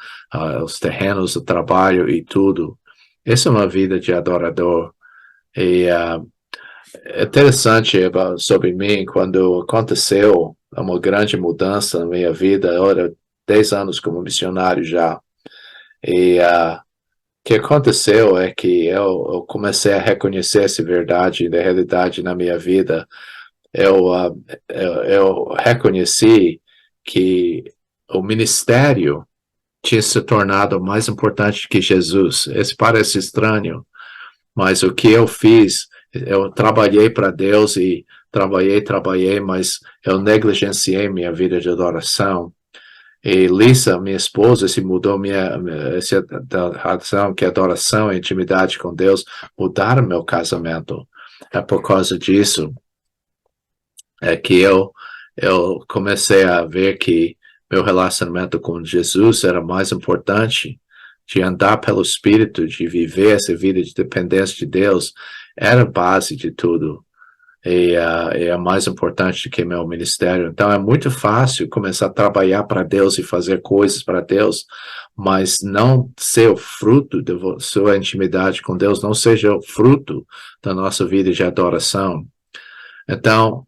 os terrenos, o trabalho e tudo. Essa é uma vida de adorador. E é interessante sobre mim, quando aconteceu uma grande mudança na minha vida, eu era 10 anos como missionário já, e que aconteceu é que eu comecei a reconhecer essa verdade da realidade na minha vida. Eu reconheci que o ministério tinha se tornado mais importante que Jesus. Isso parece estranho, mas o que eu fiz, eu trabalhei para Deus e trabalhei, mas eu negligenciei minha vida de adoração. E Lisa, minha esposa, se mudou essa razão que adoração e intimidade com Deus mudaram meu casamento. É por causa disso é que eu comecei a ver que meu relacionamento com Jesus era mais importante, de andar pelo Espírito, de viver essa vida de dependência de Deus, era a base de tudo. É mais importante do que meu ministério. Então é muito fácil começar a trabalhar para Deus e fazer coisas para Deus, mas não ser o fruto da sua intimidade com Deus, não seja o fruto da nossa vida de adoração. Então,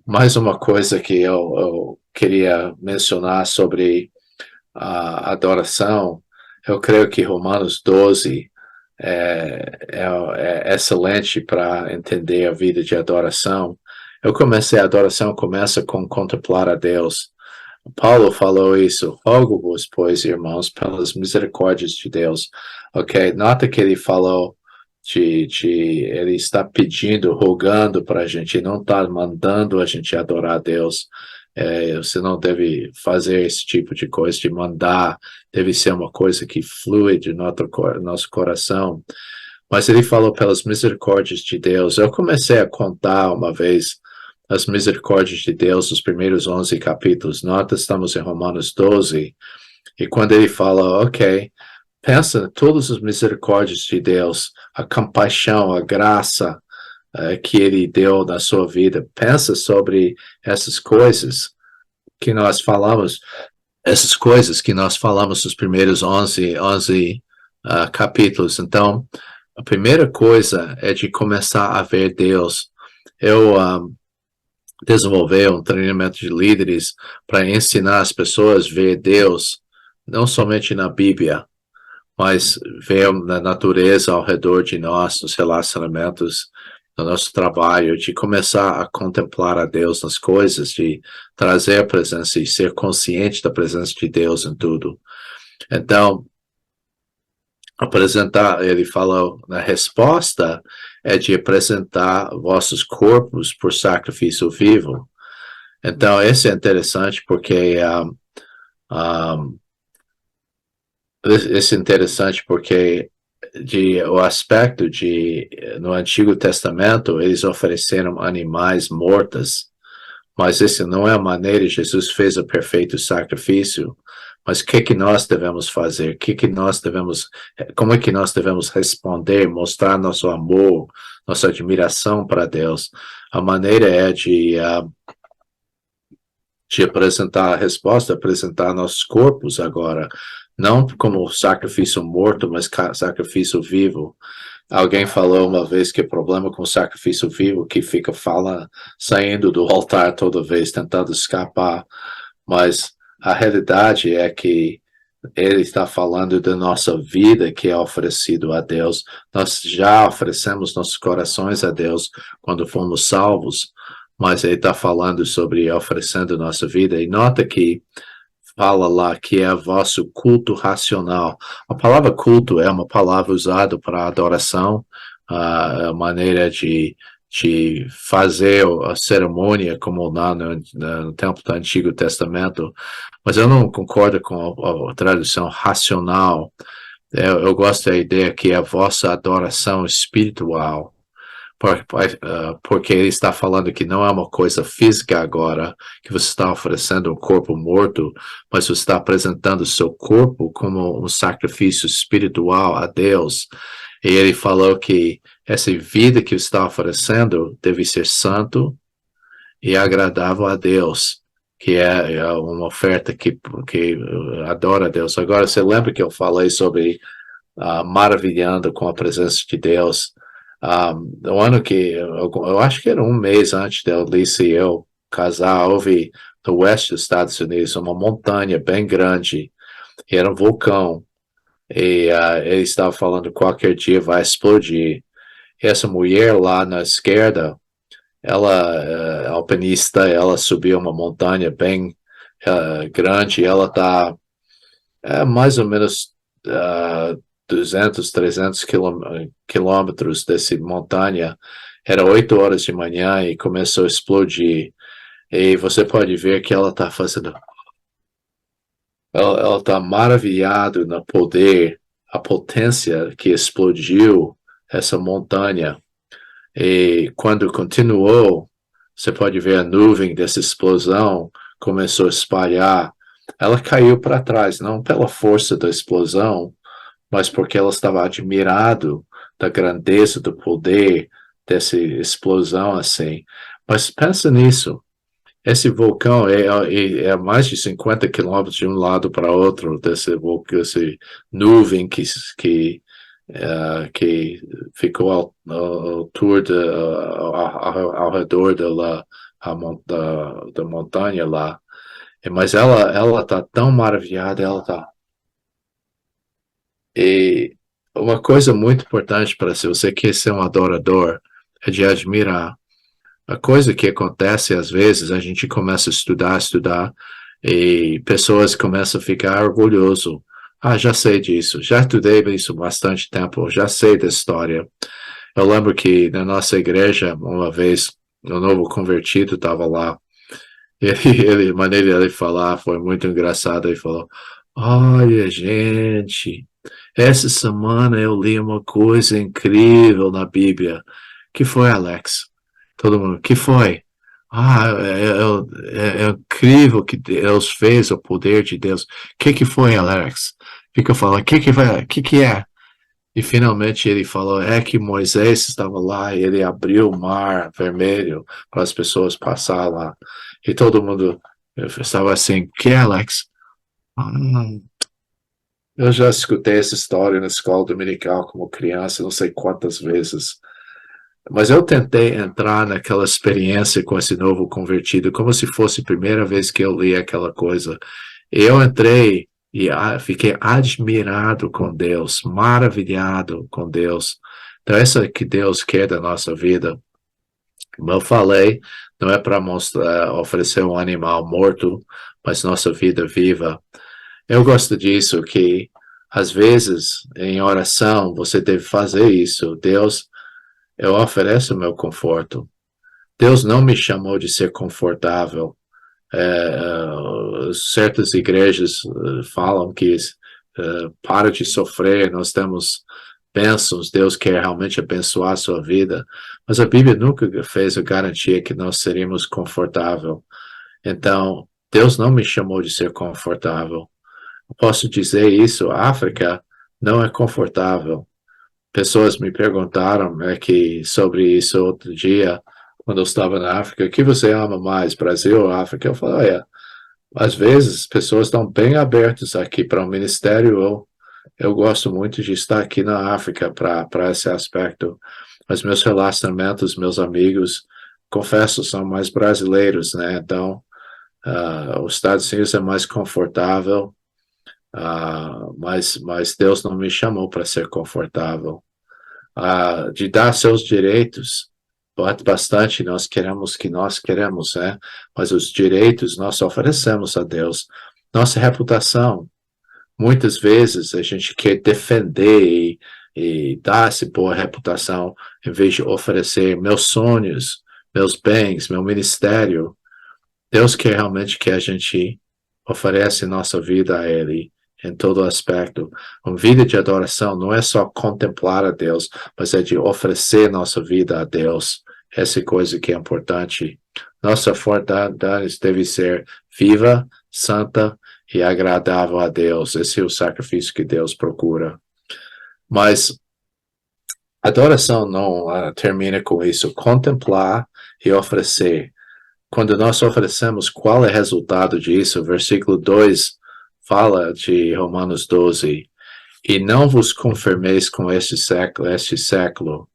mais uma coisa que eu queria mencionar sobre a adoração, eu creio que Romanos 12 é excelente para entender a vida de adoração. A adoração começa com contemplar a Deus. Paulo falou isso, rogo-vos, pois, irmãos, pelas misericórdias de Deus. Ok, nota que ele falou ele está pedindo, rogando para a gente, não está mandando a gente adorar a Deus. Você não deve fazer esse tipo de coisa, de mandar, deve ser uma coisa que flui de nosso coração. Mas ele falou pelas misericórdias de Deus. Eu comecei a contar uma vez as misericórdias de Deus, os primeiros 11 capítulos. Nós estamos em Romanos 12, e quando ele fala, ok, pensa em todas as misericórdias de Deus, a compaixão, a graça que ele deu na sua vida. Pensa sobre essas coisas que nós falamos, nos primeiros 11 capítulos. Então, a primeira coisa é de começar a ver Deus. Eu desenvolvi um treinamento de líderes para ensinar as pessoas a ver Deus, não somente na Bíblia, mas ver na natureza ao redor de nós, nos relacionamentos, no nosso trabalho, de começar a contemplar a Deus nas coisas, de trazer a presença e ser consciente da presença de Deus em tudo. Então, ele falou, na resposta é de apresentar vossos corpos por sacrifício vivo. Então, esse é interessante porque o aspecto no Antigo Testamento eles ofereceram animais mortos, mas essa não é a maneira. Jesus fez o perfeito sacrifício. Mas o que nós devemos fazer? Como é que nós devemos responder, mostrar nosso amor, nossa admiração para Deus? A maneira é de apresentar a resposta, apresentar nossos corpos agora, não como sacrifício morto, mas sacrifício vivo. Alguém falou uma vez que o problema com sacrifício vivo que fica saindo do altar toda vez, tentando escapar, mas a realidade é que ele está falando da nossa vida que é oferecido a Deus. Nós já oferecemos nossos corações a Deus quando fomos salvos, mas ele está falando sobre oferecendo nossa vida. E nota que fala lá que é vosso culto racional. A palavra culto é uma palavra usada para adoração, a maneira de fazer a cerimônia como no tempo do Antigo Testamento, mas eu não concordo com a tradução racional. Eu gosto da ideia que é a vossa adoração espiritual, porque ele está falando que não é uma coisa física agora, que você está oferecendo um corpo morto, mas você está apresentando o seu corpo como um sacrifício espiritual a Deus. E ele falou que essa vida que você está oferecendo deve ser santo e agradável a Deus, que é uma oferta que adora a Deus. Agora, você lembra que eu falei sobre maravilhando com a presença de Deus? No ano que, eu acho que era um mês antes de Alice e eu casar, houve no oeste dos Estados Unidos uma montanha bem grande, e era um vulcão, E ele estava falando qualquer dia vai explodir. Essa mulher lá na esquerda, ela alpinista, ela subiu uma montanha bem grande, ela está mais ou menos 200, 300 quilômetros dessa montanha. Era 8 horas de manhã e começou a explodir. E você pode ver que ela está fazendo. Ela está maravilhada no poder, a potência que explodiu essa montanha. E quando continuou, você pode ver a nuvem dessa explosão começou a espalhar. Ela caiu para trás, não pela força da explosão, mas porque ela estava admirado da grandeza, do poder dessa explosão assim. Mas pensa nisso. Esse vulcão é mais de 50 quilômetros de um lado para outro, desse vulcão, esse nuvem que ficou ao redor da montanha lá. Mas ela está tão maravilhada, ela está. E uma coisa muito importante para se você quer ser um adorador é de admirar. A coisa que acontece às vezes, a gente começa a estudar, e pessoas começam a ficar orgulhoso. Ah, já sei disso, já estudei isso bastante tempo, já sei da história. Eu lembro que na nossa igreja, uma vez, um novo convertido estava lá, e a maneira dele falar foi muito engraçada. Ele falou: Olha, gente, essa semana eu li uma coisa incrível na Bíblia. Que foi, Alex? Todo mundo, que foi? Ah, é incrível que Deus fez, o poder de Deus. Que foi, Alex? Fica falando, que é? E finalmente ele falou, é que Moisés estava lá e ele abriu o mar vermelho para as pessoas passar lá. E todo mundo estava assim, que é, Alex? Ah, eu já escutei essa história na escola dominical como criança, não sei quantas vezes. Mas eu tentei entrar naquela experiência com esse novo convertido, como se fosse a primeira vez que eu li aquela coisa. E eu entrei e fiquei admirado com Deus, maravilhado com Deus. Então, essa que Deus quer da nossa vida. Como eu falei, não é para oferecer um animal morto, mas nossa vida viva. Eu gosto disso, que às vezes em oração você deve fazer isso. Deus, eu ofereço o meu conforto. Deus não me chamou de ser confortável. Certas igrejas falam que para de sofrer, nós temos bênçãos, Deus quer realmente abençoar a sua vida, mas a Bíblia nunca fez a garantia que nós seríamos confortável. Então, Deus não me chamou de ser confortável. Eu posso dizer isso, a África não é confortável. Pessoas me perguntaram sobre isso outro dia, quando eu estava na África, o que você ama mais, Brasil ou África? Eu falei, olha, às vezes pessoas estão bem abertas aqui para o ministério. Eu gosto muito de estar aqui na África para esse aspecto. Os meus relacionamentos, meus amigos, confesso, são mais brasileiros, né? Então, os Estados Unidos é mais confortável, mas Deus não me chamou para ser confortável. De dar seus direitos, bastante nós queremos, né? Mas os direitos nós oferecemos a Deus. Nossa reputação, muitas vezes a gente quer defender e dar essa boa reputação, em vez de oferecer meus sonhos, meus bens, meu ministério. Deus quer realmente que a gente ofereça nossa vida a Ele em todo aspecto. Uma vida de adoração não é só contemplar a Deus, mas é de oferecer nossa vida a Deus. Essa coisa que é importante. Nossa fortaleza deve ser viva, santa e agradável a Deus. Esse é o sacrifício que Deus procura. Mas adoração não termina com isso. Contemplar e oferecer. Quando nós oferecemos, qual é o resultado disso? Versículo 2 fala de Romanos 12. E não vos conformeis com este século,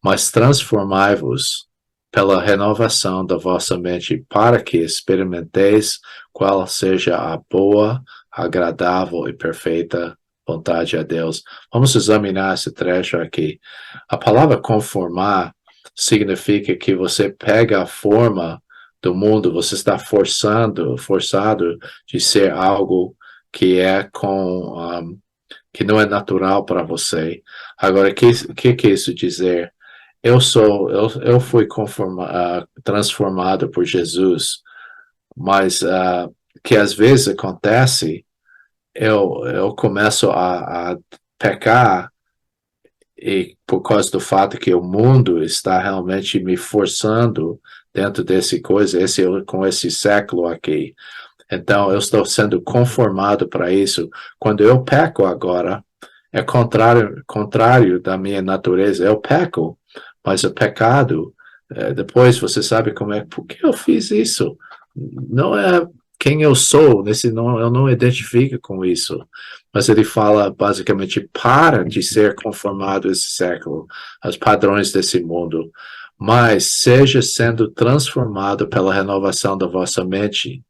mas transformai-vos pela renovação da vossa mente, para que experimenteis qual seja a boa, agradável e perfeita vontade a Deus. Vamos examinar esse trecho aqui. A palavra conformar significa que você pega a forma do mundo, você está forçado de ser algo que é que não é natural para você. Agora, o que isso dizer? Eu fui transformado por Jesus, mas que às vezes acontece, eu começo a pecar e por causa do fato que o mundo está realmente me forçando dentro desse coisa, com esse século aqui. Então, eu estou sendo conformado para isso. Quando eu peco agora, é contrário da minha natureza. Eu peco, mas o pecado, depois você sabe por que eu fiz isso? Não é quem eu sou, eu não identifico com isso. Mas ele fala basicamente, para de ser conformado a esse século, aos padrões desse mundo, mas seja sendo transformado pela renovação da vossa mente,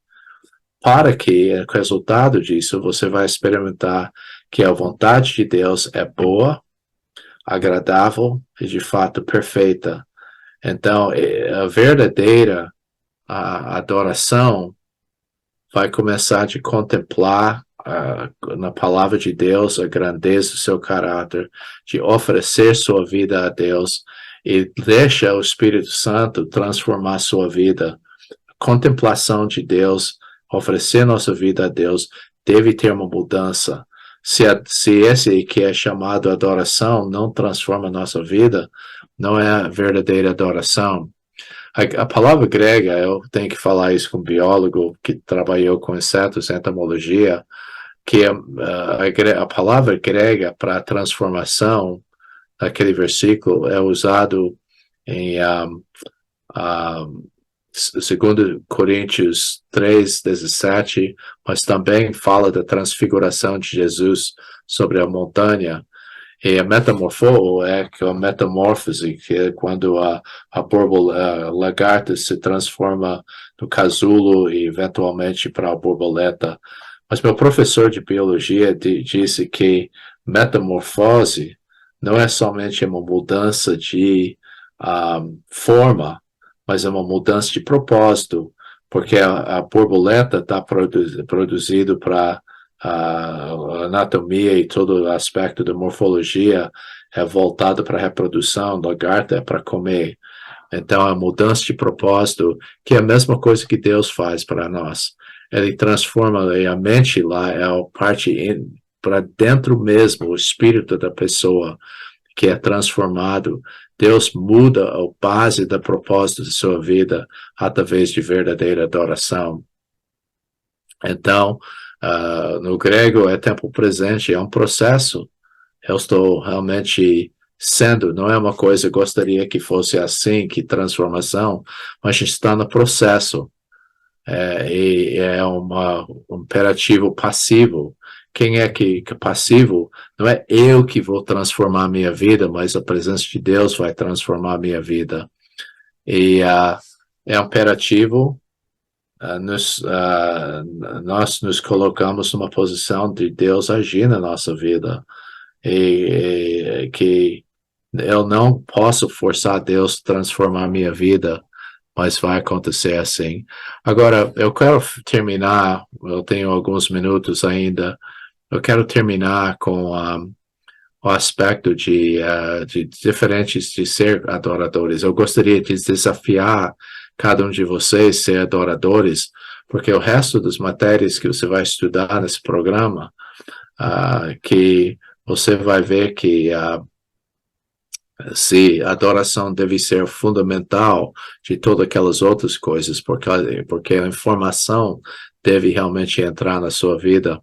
para que, resultado disso, você vai experimentar que a vontade de Deus é boa, agradável e de fato perfeita. Então, a verdadeira adoração vai começar de contemplar na palavra de Deus a grandeza do seu caráter, de oferecer sua vida a Deus e deixa o Espírito Santo transformar sua vida. A contemplação de Deus, oferecer nossa vida a Deus, deve ter uma mudança. Se esse que é chamado adoração não transforma a nossa vida, não é a verdadeira adoração. A palavra grega, eu tenho que falar isso com um biólogo que trabalhou com insetos, entomologia, que a palavra grega para transformação, aquele versículo, é usado em 2 Coríntios 3:17, mas também fala da transfiguração de Jesus sobre a montanha. E a metamorfose é a metamorfose, que é quando a lagarta se transforma no casulo e eventualmente para a borboleta. Mas meu professor de biologia disse que metamorfose não é somente uma mudança de forma, mas é uma mudança de propósito, porque a borboleta está produzido para a anatomia e todo o aspecto da morfologia é voltado para a reprodução, lagarta é para comer. Então, a mudança de propósito, que é a mesma coisa que Deus faz para nós. Ele transforma a mente lá, é a parte para dentro mesmo, o espírito da pessoa que é transformado. Deus muda a base do propósito de sua vida através de verdadeira adoração. Então, no grego é tempo presente, é um processo. Eu estou realmente não é uma coisa, gostaria que fosse assim, que transformação, mas a gente está no processo. E é um imperativo passivo. Quem é que passivo? Não é eu que vou transformar a minha vida, mas a presença de Deus vai transformar a minha vida. E é imperativo. Nós nos colocamos numa posição de Deus agir na nossa vida e que eu não posso forçar Deus a transformar a minha vida, mas vai acontecer assim. Agora, eu quero terminar, eu tenho alguns minutos ainda, eu quero terminar com o aspecto de diferentes de ser adoradores. Eu gostaria de desafiar cada um de vocês a ser adoradores, porque o resto das matérias que você vai estudar nesse programa, que você vai ver que se a adoração deve ser fundamental de todas aquelas outras coisas, porque a informação deve realmente entrar na sua vida.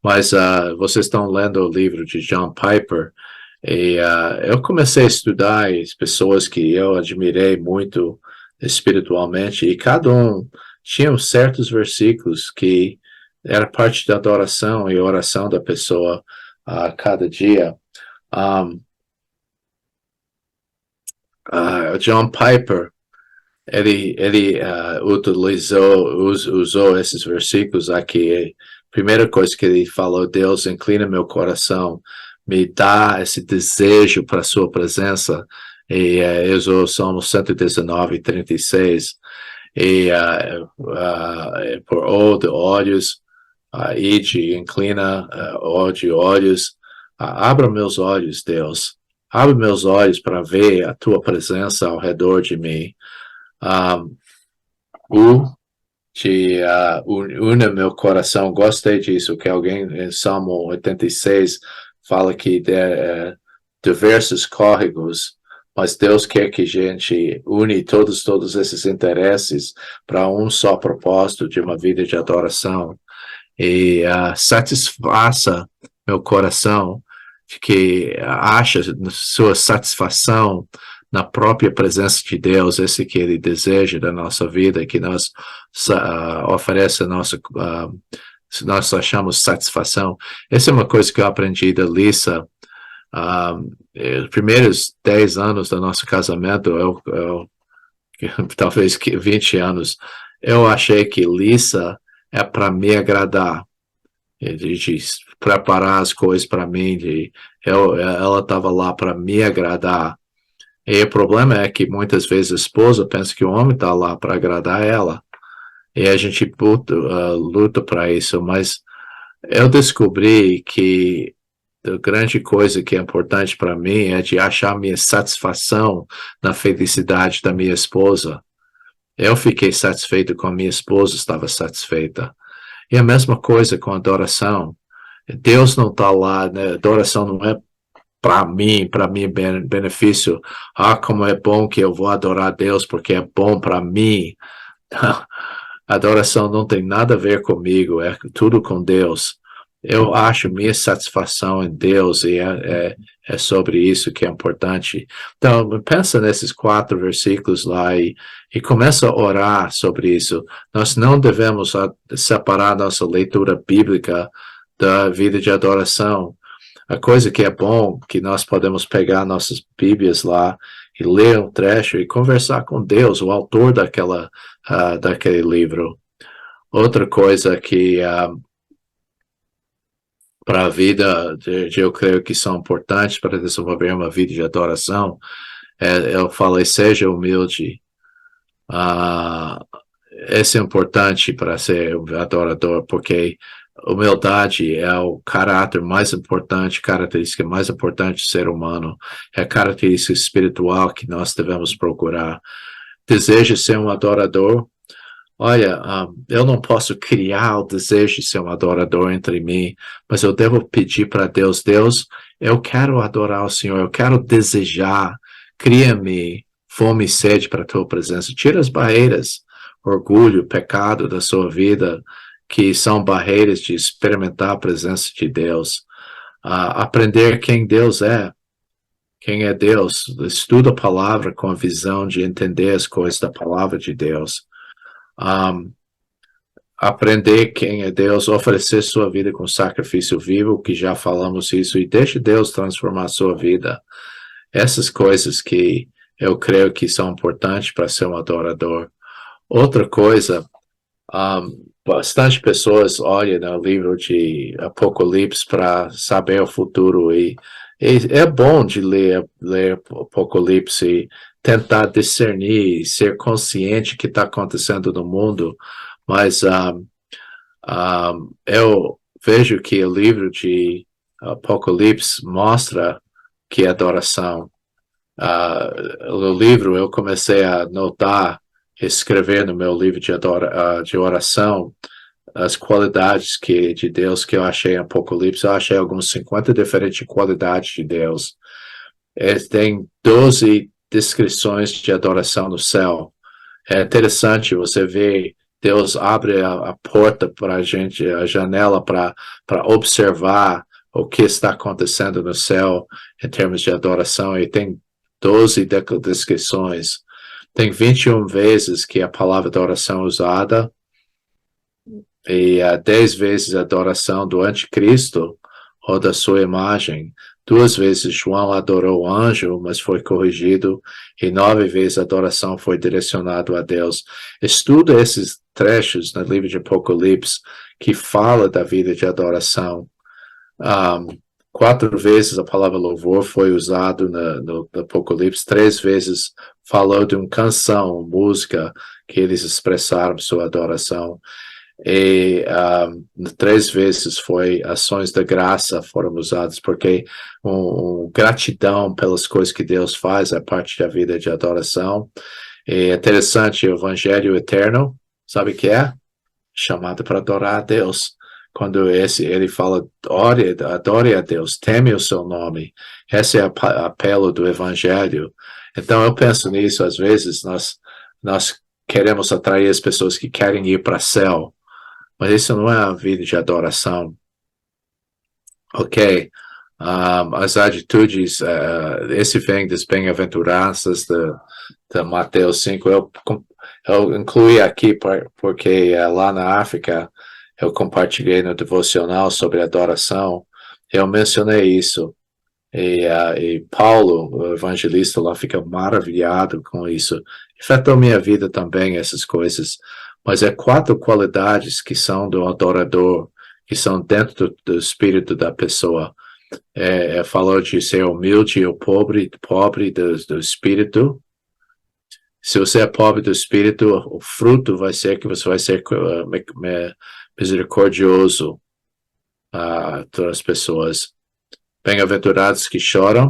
Mas vocês estão lendo o livro de John Piper, e eu comecei a estudar pessoas que eu admirei muito espiritualmente, e cada um tinha certos versículos que era parte da adoração e oração da pessoa a cada dia. John Piper, ele usou esses versículos aqui primeira coisa que ele falou, Deus, inclina meu coração, me dá esse desejo para a sua presença, e Êxodo Salmo 119:36, e por olhos, ide, inclina olhos, abra meus olhos, Deus, abre meus olhos para ver a tua presença ao redor de mim. Une meu coração, gostei disso, que alguém em Salmo 86 fala que diversos córregos, mas Deus quer que a gente une todos esses interesses para um só propósito de uma vida de adoração, e satisfaça meu coração, de que acha sua satisfação na própria presença de Deus, esse que Ele deseja da nossa vida, que nós oferece nós achamos satisfação. Essa é uma coisa que eu aprendi da Lisa. Os primeiros 10 anos do nosso casamento, talvez 20 anos, eu achei que Lisa é para me agradar, de preparar as coisas para mim, ela estava lá para me agradar. E o problema é que muitas vezes a esposa pensa que o homem está lá para agradar ela. E a gente luta para isso, mas eu descobri que a grande coisa que é importante para mim é de achar minha satisfação na felicidade da minha esposa. Eu fiquei satisfeito com a minha esposa, estava satisfeita. E a mesma coisa com a adoração. Deus não está lá, né? A adoração não é para mim benefício. Como é bom que eu vou adorar Deus porque é bom para mim. A adoração não tem nada a ver comigo, é tudo com Deus. Eu acho minha satisfação em Deus, e é sobre isso que é importante. Então, pensa nesses 4 versículos lá e começa a orar sobre isso. Nós não devemos separar nossa leitura bíblica da vida de adoração. A coisa que é bom, que nós podemos pegar nossas Bíblias lá e ler um trecho e conversar com Deus, o autor daquele livro. Outra coisa que para a vida, eu creio que são importantes para desenvolver uma vida de adoração, eu falei, seja humilde. Isso é importante para ser um adorador, porque humildade é o caráter mais importante, característica mais importante do ser humano, é a característica espiritual que nós devemos procurar. Deseja ser um adorador? Olha, eu não posso criar o desejo de ser um adorador entre mim, mas eu devo pedir para Deus, eu quero adorar o Senhor, eu quero desejar, cria-me fome e sede para a tua presença, tira as barreiras, orgulho, pecado da sua vida, que são barreiras de experimentar a presença de Deus, aprender quem Deus é. Quem é Deus? Estuda a palavra com a visão de entender as coisas da palavra de Deus. Aprender quem é Deus, oferecer sua vida com sacrifício vivo, que já falamos isso, e deixe Deus transformar a sua vida. Essas coisas que eu creio que são importantes para ser um adorador. Outra coisa, bastante pessoas olham no livro de Apocalipse para saber o futuro, e é bom de ler Apocalipse e tentar discernir, ser consciente do que está acontecendo no mundo, mas eu vejo que o livro de Apocalipse mostra que é adoração. No livro eu comecei a notar, escrever no meu livro de oração, as qualidades de Deus que eu achei em Apocalipse. Eu achei alguns 50 diferentes qualidades de Deus. Tem 12 descrições de adoração no céu. É interessante você ver Deus abre a porta para a gente, a janela para observar o que está acontecendo no céu em termos de adoração, e tem 12 descrições. Tem 21 vezes que a palavra adoração é usada, e 10 vezes a adoração do anticristo ou da sua imagem. 2 vezes João adorou o anjo, mas foi corrigido, e 9 vezes a adoração foi direcionada a Deus. Estuda esses trechos no livro de Apocalipse, que fala da vida de adoração. 4 vezes a palavra louvor foi usada no Apocalipse, 3 vezes falou de uma canção, música, que eles expressaram sua adoração. E 3 vezes foi ações da graça foram usadas, porque gratidão pelas coisas que Deus faz é parte da vida de adoração. E é interessante, o Evangelho Eterno, sabe o que é? Chamado para adorar a Deus. Quando ele fala, adore a Deus, teme o seu nome. Esse é o apelo do Evangelho. Então eu penso nisso, às vezes nós queremos atrair as pessoas que querem ir para o céu, mas isso não é a vida de adoração. Ok, as atitudes, esse vem das bem-aventuranças de Mateus 5, eu incluí aqui porque lá na África eu compartilhei no devocional sobre adoração, eu mencionei isso, e Paulo, o evangelista lá, fica maravilhado com isso. Afetou minha vida também, essas coisas. Mas 4 qualidades que são do adorador, que são dentro do espírito da pessoa. Falou de ser humilde e pobre do espírito. Se você é pobre do espírito, o fruto vai ser que você vai ser misericordioso a todas as pessoas. Bem-aventurados que choram.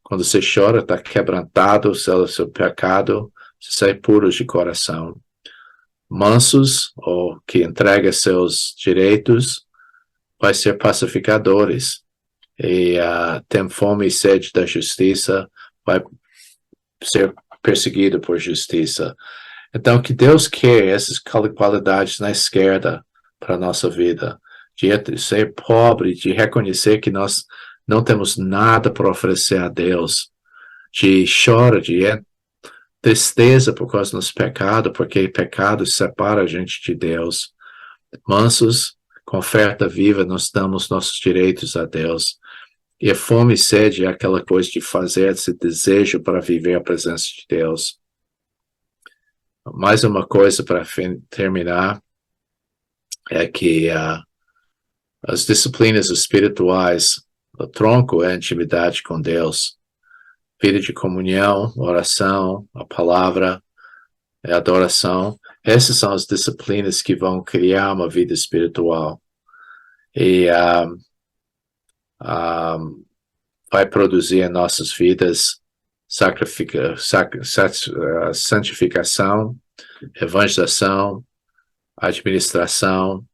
Quando você chora, está quebrantado, seu pecado, você sai puro de coração. Mansos, ou que entrega seus direitos, vai ser pacificadores. E tem fome e sede da justiça, vai ser perseguido por justiça. Então, que Deus quer essas qualidades na esquerda para a nossa vida. De ser pobre, de reconhecer que nós não temos nada para oferecer a Deus. De chorar, de tristeza por causa do nosso pecado, porque pecado separa a gente de Deus. Mansos, com oferta viva, nós damos nossos direitos a Deus. E a fome e sede é aquela coisa de fazer esse desejo para viver a presença de Deus. Mais uma coisa para terminar é que as disciplinas espirituais, o tronco é a intimidade com Deus. Vida de comunhão, oração, a palavra, a adoração. Essas são as disciplinas que vão criar uma vida espiritual. E vai produzir em nossas vidas santificação, evangelização, administração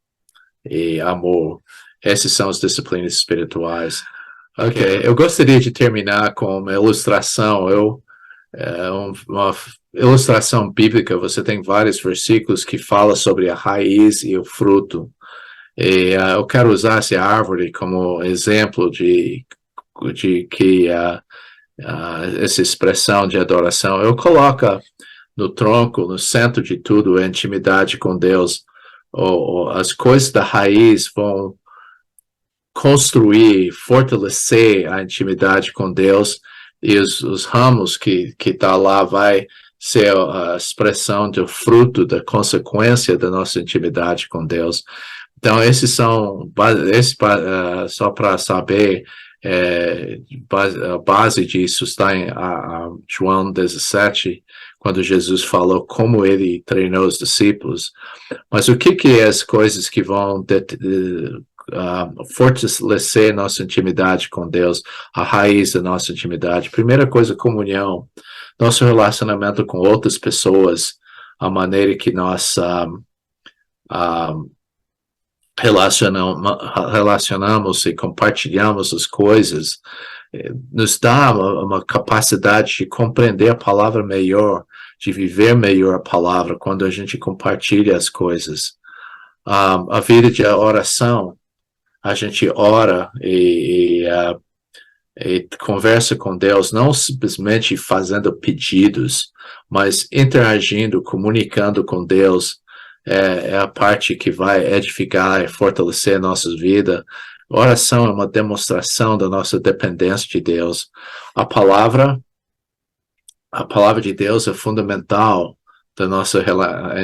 e amor. Essas são as disciplinas espirituais. Ok, eu gostaria de terminar com uma ilustração. Uma ilustração bíblica, você tem vários versículos que falam sobre a raiz e o fruto. E eu quero usar essa árvore como exemplo de que essa expressão de adoração, eu coloco no tronco, no centro de tudo, a intimidade com Deus. As coisas da raiz vão construir, fortalecer a intimidade com Deus, e os ramos que tá lá vai ser a expressão do fruto, da consequência da nossa intimidade com Deus. Então, só para saber, a base disso está em João 17, quando Jesus falou como ele treinou os discípulos. Mas o que é as coisas que vão fortalecer nossa intimidade com Deus, a raiz da nossa intimidade? Primeira coisa, comunhão. Nosso relacionamento com outras pessoas, a maneira que nós relacionamos e compartilhamos as coisas, nos dá uma capacidade de compreender a palavra melhor, de viver melhor a palavra quando a gente compartilha as coisas. A vida de oração, a gente ora e conversa com Deus, não simplesmente fazendo pedidos, mas interagindo, comunicando com Deus. É a parte que vai edificar e fortalecer nossas vidas. Oração é uma demonstração da nossa dependência de Deus. A palavra de Deus é fundamental da nossa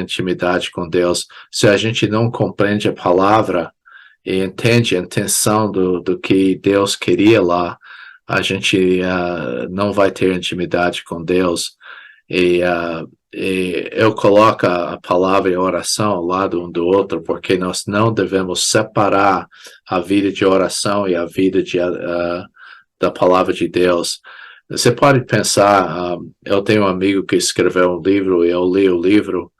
intimidade com Deus. Se a gente não compreende a palavra e entende a intenção do que Deus queria lá, a gente não vai ter intimidade com Deus. E eu coloco a palavra e a oração ao lado um do outro, porque nós não devemos separar a vida de oração e a vida da palavra de Deus. Você pode pensar, eu tenho um amigo que escreveu um livro, eu li o livro,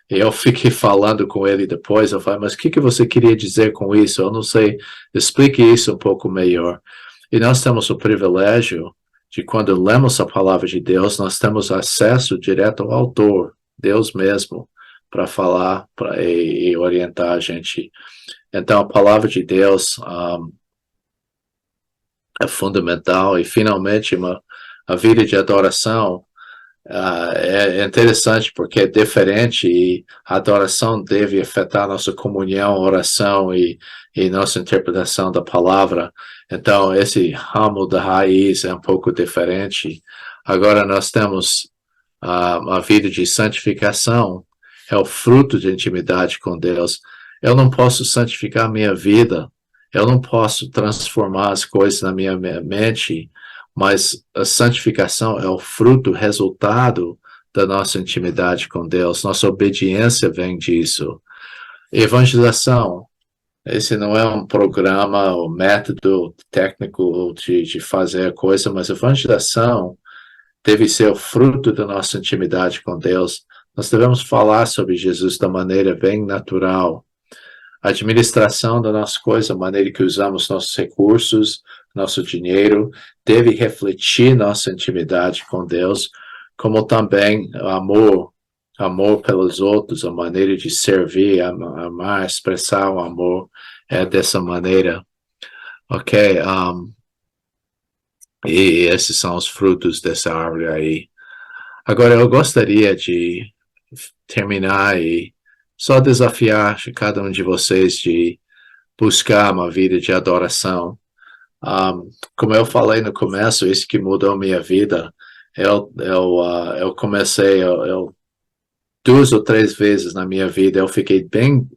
e eu fiquei falando com ele depois, eu falei, mas o que você queria dizer com isso? Eu não sei, explique isso um pouco melhor. E nós temos o privilégio de quando lemos a palavra de Deus, nós temos acesso direto ao autor, Deus mesmo, para falar e orientar a gente. Então, a palavra de Deus é fundamental, e finalmente a vida de adoração é interessante porque é diferente, e a adoração deve afetar nossa comunhão, oração e nossa interpretação da palavra. Então, esse ramo da raiz é um pouco diferente. Agora, nós temos a vida de santificação, é o fruto de intimidade com Deus. Eu não posso santificar minha vida, eu não posso transformar as coisas na minha mente, mas a santificação é o fruto, resultado da nossa intimidade com Deus. Nossa obediência vem disso. Evangelização, esse não é um programa ou método técnico de fazer a coisa, mas evangelização deve ser o fruto da nossa intimidade com Deus. Nós devemos falar sobre Jesus da maneira bem natural. A administração da nossa coisa, a maneira que usamos nossos recursos, nosso dinheiro, deve refletir nossa intimidade com Deus, como também amor pelos outros, a maneira de servir, amar, expressar o amor é dessa maneira. Ok, e esses são os frutos dessa árvore aí. Agora, eu gostaria de terminar e só desafiar cada um de vocês de buscar uma vida de adoração. Como eu falei no começo, isso que mudou minha vida, eu comecei, 2 ou 3 vezes na minha vida, eu fiquei bem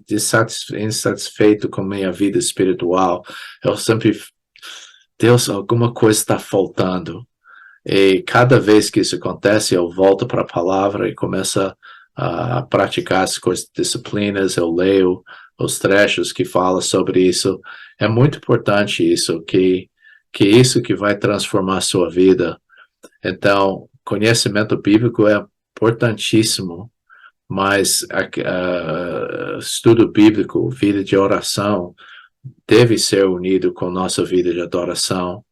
insatisfeito com minha vida espiritual. Eu sempre, Deus, alguma coisa está faltando. E cada vez que isso acontece, eu volto para a palavra e começo a praticar as coisas, disciplinas, eu leio os trechos que falam sobre isso. É muito importante isso, que isso que vai transformar a sua vida. Então, conhecimento bíblico é importantíssimo, mas estudo bíblico, vida de oração, deve ser unido com nossa vida de adoração.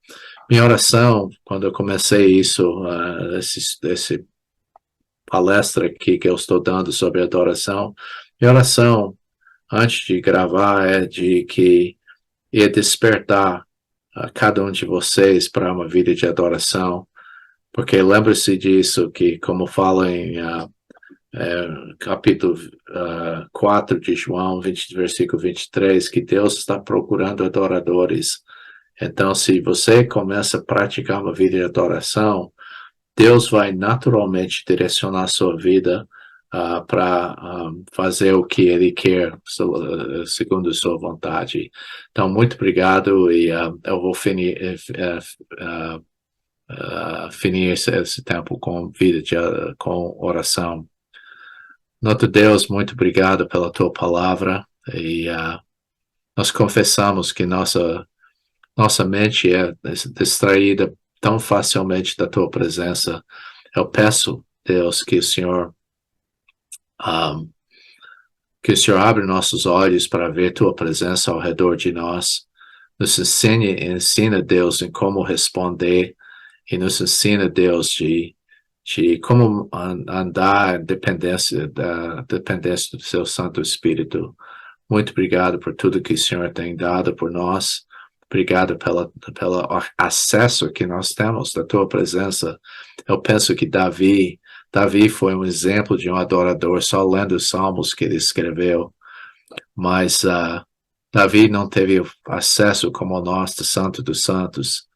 Minha oração, quando eu comecei isso, esse palestra aqui que eu estou dando sobre adoração, minha oração, antes de gravar, é de que ia despertar cada um de vocês para uma vida de adoração, porque lembre-se disso, que como fala em capítulo 4 de João, versículo 23, que Deus está procurando adoradores. Então, se você começa a praticar uma vida de adoração, Deus vai naturalmente direcionar a sua vida para fazer o que Ele quer, segundo a sua vontade. Então, muito obrigado, e eu vou finir esse tempo com vida com oração. Nosso Deus, muito obrigado pela Tua palavra, e nós confessamos que nossa mente é distraída tão facilmente da Tua presença. Eu peço, Deus, que o Senhor abra nossos olhos para ver Tua presença ao redor de nós. Nos ensina, Deus, em como responder, e nos ensina, Deus, de como andar dependência do Seu Santo Espírito. Muito obrigado por tudo que o Senhor tem dado por nós. Obrigado pelo acesso que nós temos da Tua presença. Eu penso que Davi foi um exemplo de um adorador, só lendo os salmos que ele escreveu. Mas Davi não teve acesso como nós, do Santo dos Santos.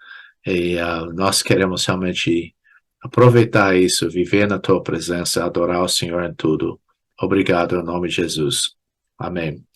E nós queremos realmente aproveitar isso, viver na tua presença, adorar o Senhor em tudo. Obrigado, em nome de Jesus. Amém.